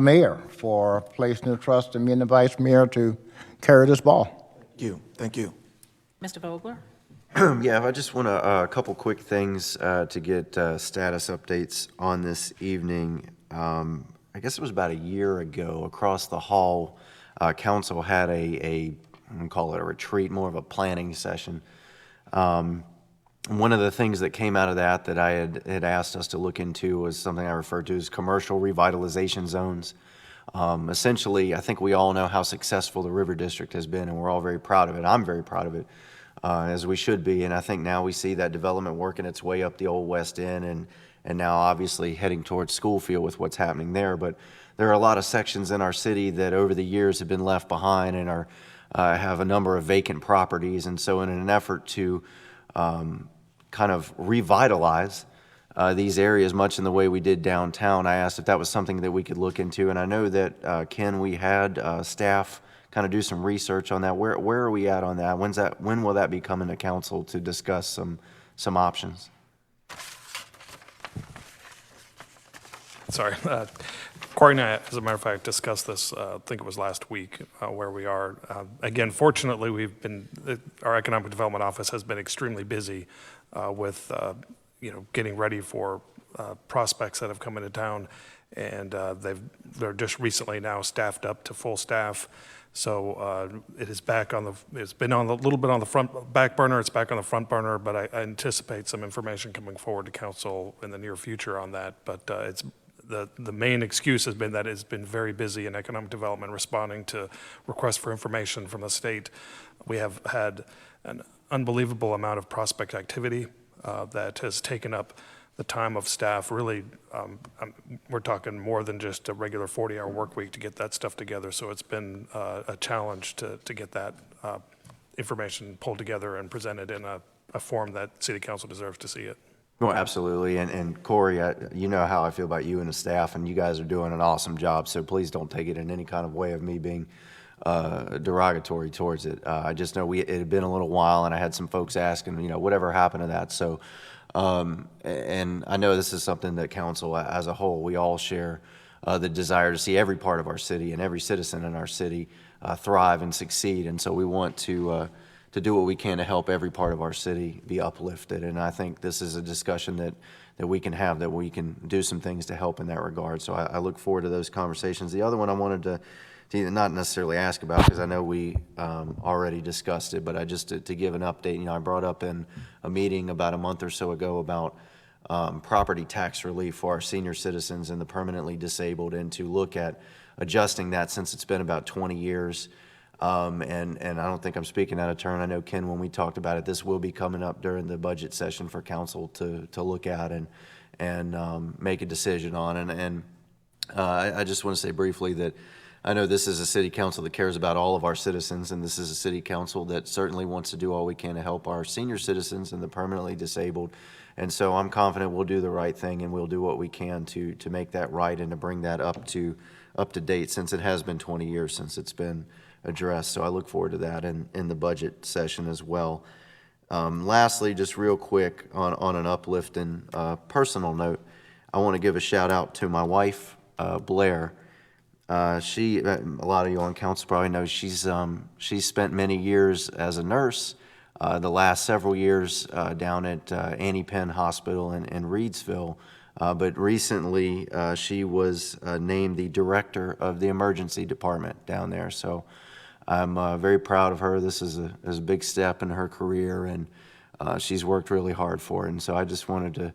S7: mayor for placing the trust in me and the vice mayor to carry this ball.
S2: Thank you.
S3: Mr. Vogler?
S6: Yeah, I just want a couple quick things to get status updates on this evening. I guess it was about a year ago, across the hall, council had I wouldn't call it a retreat, more of a planning session. One of the things that came out of that I had asked us to look into was something I referred to as commercial revitalization zones. Essentially, I think we all know how successful the River District has been, and we're all very proud of it. I'm very proud of it, as we should be. And I think now we see that development working its way up the old West End, and now obviously heading towards Schoolfield with what's happening there. But there are a lot of sections in our city that over the years have been left behind and have a number of vacant properties. And so in an effort to kind of revitalize these areas, much in the way we did downtown, I asked if that was something that we could look into. And I know that, Ken, we had staff kind of do some research on that. Where are we at on that? When will that be coming to council to discuss some options?
S11: Sorry. Corey and I, as a matter of fact, discussed this, I think it was last week, where we are. Again, fortunately, our Economic Development Office has been extremely busy with getting ready for prospects that have come into town, and they're just recently now staffed up to full staff. So it is back on it's been on a little bit on the back burner. It's back on the front burner, but I anticipate some information coming forward to council in the near future on that. But it's the main excuse has been that it's been very busy in economic development responding to requests for information from the state. We have had an unbelievable amount of prospect activity that has taken up the time of staff. Really, we're talking more than just a regular 40-hour work week to get that stuff together. So it's been a challenge to get that information pulled together and presented in a form that City Council deserves to see it.
S6: Well, absolutely. And Corey, you know how I feel about you and the staff, and you guys are doing an awesome job. So please don't take it in any kind of way of me being derogatory towards it. I just know it had been a little while, and I had some folks asking, whatever happened to that. So, and I know this is something that council as a whole, we all share the desire to see every part of our city and every citizen in our city thrive and succeed. And so we want to do what we can to help every part of our city be uplifted. And I think this is a discussion that we can have, that we can do some things to help in that regard. So I look forward to those conversations. The other one I wanted to not necessarily ask about, because I know we already discussed it, but to give an update. I brought up in a meeting about a month or so ago about property tax relief for our senior citizens and the permanently disabled, and to look at adjusting that, since it's been about 20 years. And I don't think I'm speaking out of turn. I know, Ken, when we talked about it, this will be coming up during the budget session for council to look at and make a decision on. And I just want to say briefly that I know this is a city council that cares about all of our citizens, and this is a city council that certainly wants to do all we can to help our senior citizens and the permanently disabled. And so I'm confident we'll do the right thing, and we'll do what we can to make that right and to bring that up to date, since it has been 20 years since it's been addressed. So I look forward to that in the budget session as well. Lastly, just real quick on an uplifting personal note, I want to give a shout out to my wife, Blair. She, a lot of you on council probably know, she's spent many years as a nurse, the last several years down at Annie Penn Hospital in Reedsville. But recently, she was named the director of the emergency department down there. So I'm very proud of her. This is a big step in her career, and she's worked really hard for it. And so I just wanted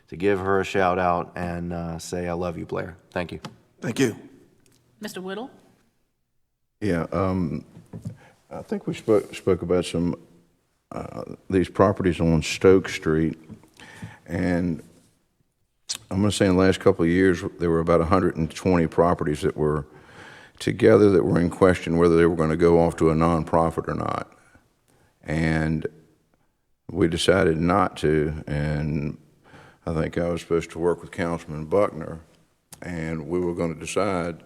S6: to give her a shout out and say I love you, Blair. Thank you.
S2: Thank you.
S3: Mr. Whittle?
S10: Yeah, I think we spoke about some these properties on Stoke Street, and I'm going to say in the last couple of years there were about 120 properties that were together that were in question whether they were going to go off to a nonprofit or not, and we decided not to. And I think I was supposed to work with Councilman Buckner, and we were going to decide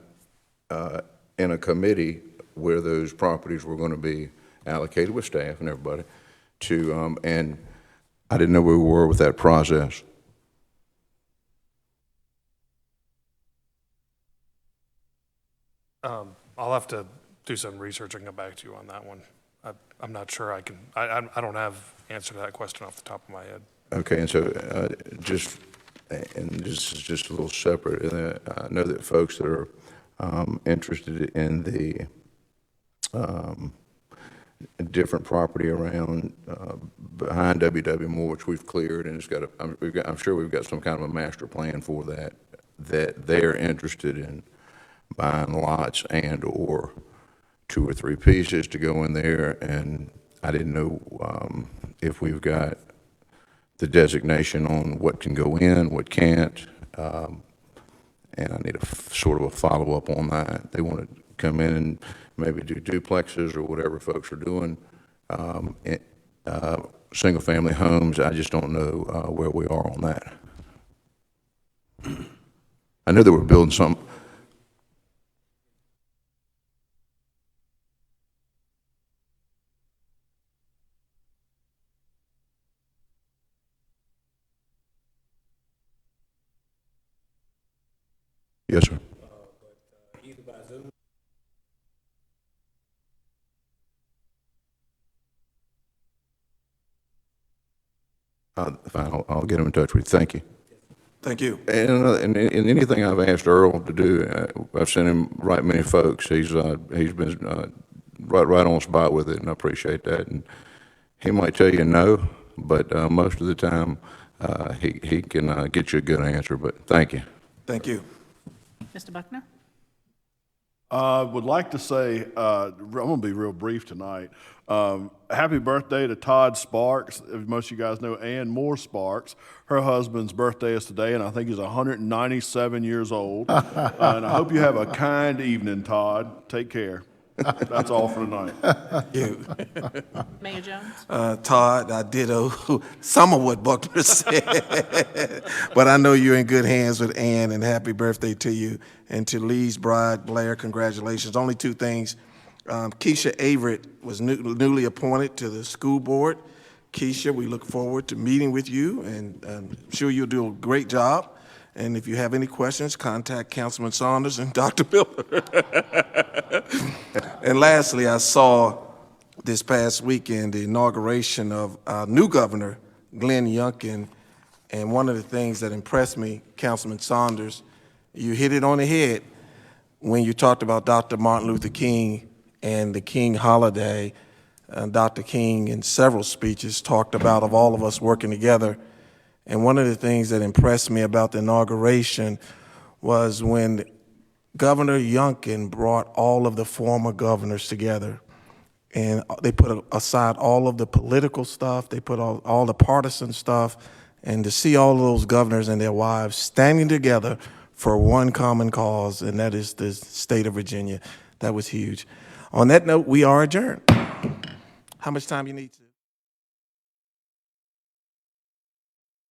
S10: in a committee where those properties were going to be allocated with staff and everybody to, and I didn't know where we were with that process.
S11: I'll have to do some research and come back to you on that one. I'm not sure I can, I don't have answer to that question off the top of my head.
S10: Okay, and so and this is just a little separate. I know that folks that are interested in the different property around behind W.W. Moore, which we've cleared, and it's got I'm sure we've got some kind of a master plan for that they're interested in buying lots and or 2 or 3 pieces to go in there, and I didn't know if we've got the designation on what can go in, what can't, and I need a sort of a follow-up on that. They want to come in and maybe do duplexes or whatever folks are doing, single-family homes. I just don't know where we are on that. I know that we're building some. Yes, sir. Fine, I'll get him in touch with you. Thank you.
S2: Thank you.
S10: And anything I've asked Earl to do, I've sent him right many folks. He's been right on spot with it, and I appreciate that. And he might tell you no, but most of the time he can get you a good answer. But thank you.
S2: Thank you.
S3: Mr. Buckner?
S1: Would like to say, I'm going to be real brief tonight. Happy birthday to Todd Sparks. As most of you guys know, Ann Moore Sparks. Her husband's birthday is today, and I think he's 197 years old. And I hope you have a kind evening, Todd. Take care. That's all for tonight.
S2: Thank you.
S3: Mayor Jones?
S2: Todd, I ditto some of what Buckner said, but I know you're in good hands with Ann, and happy birthday to you. And to Lee's bride, Blair, congratulations. Only 2 things. Keisha Averett was newly appointed to the school board. Keisha, we look forward to meeting with you, and I'm sure you'll do a great job. And if you have any questions, contact Councilman Saunders and Dr. Miller. And lastly, I saw this past weekend the inauguration of our new governor, Glenn Youngkin, and one of the things that impressed me, Councilman Saunders, you hit it on the head when you talked about Dr. Martin Luther King and the King holiday. Dr. King, in several speeches, talked about of all of us working together. And one of the things that impressed me about the inauguration was when Governor Youngkin brought all of the former governors together, and they put aside all of the political stuff, they put all the partisan stuff, and to see all of those governors and their wives standing together for one common cause, and that is the state of Virginia. That was huge. On that note, we are adjourned. How much time you need?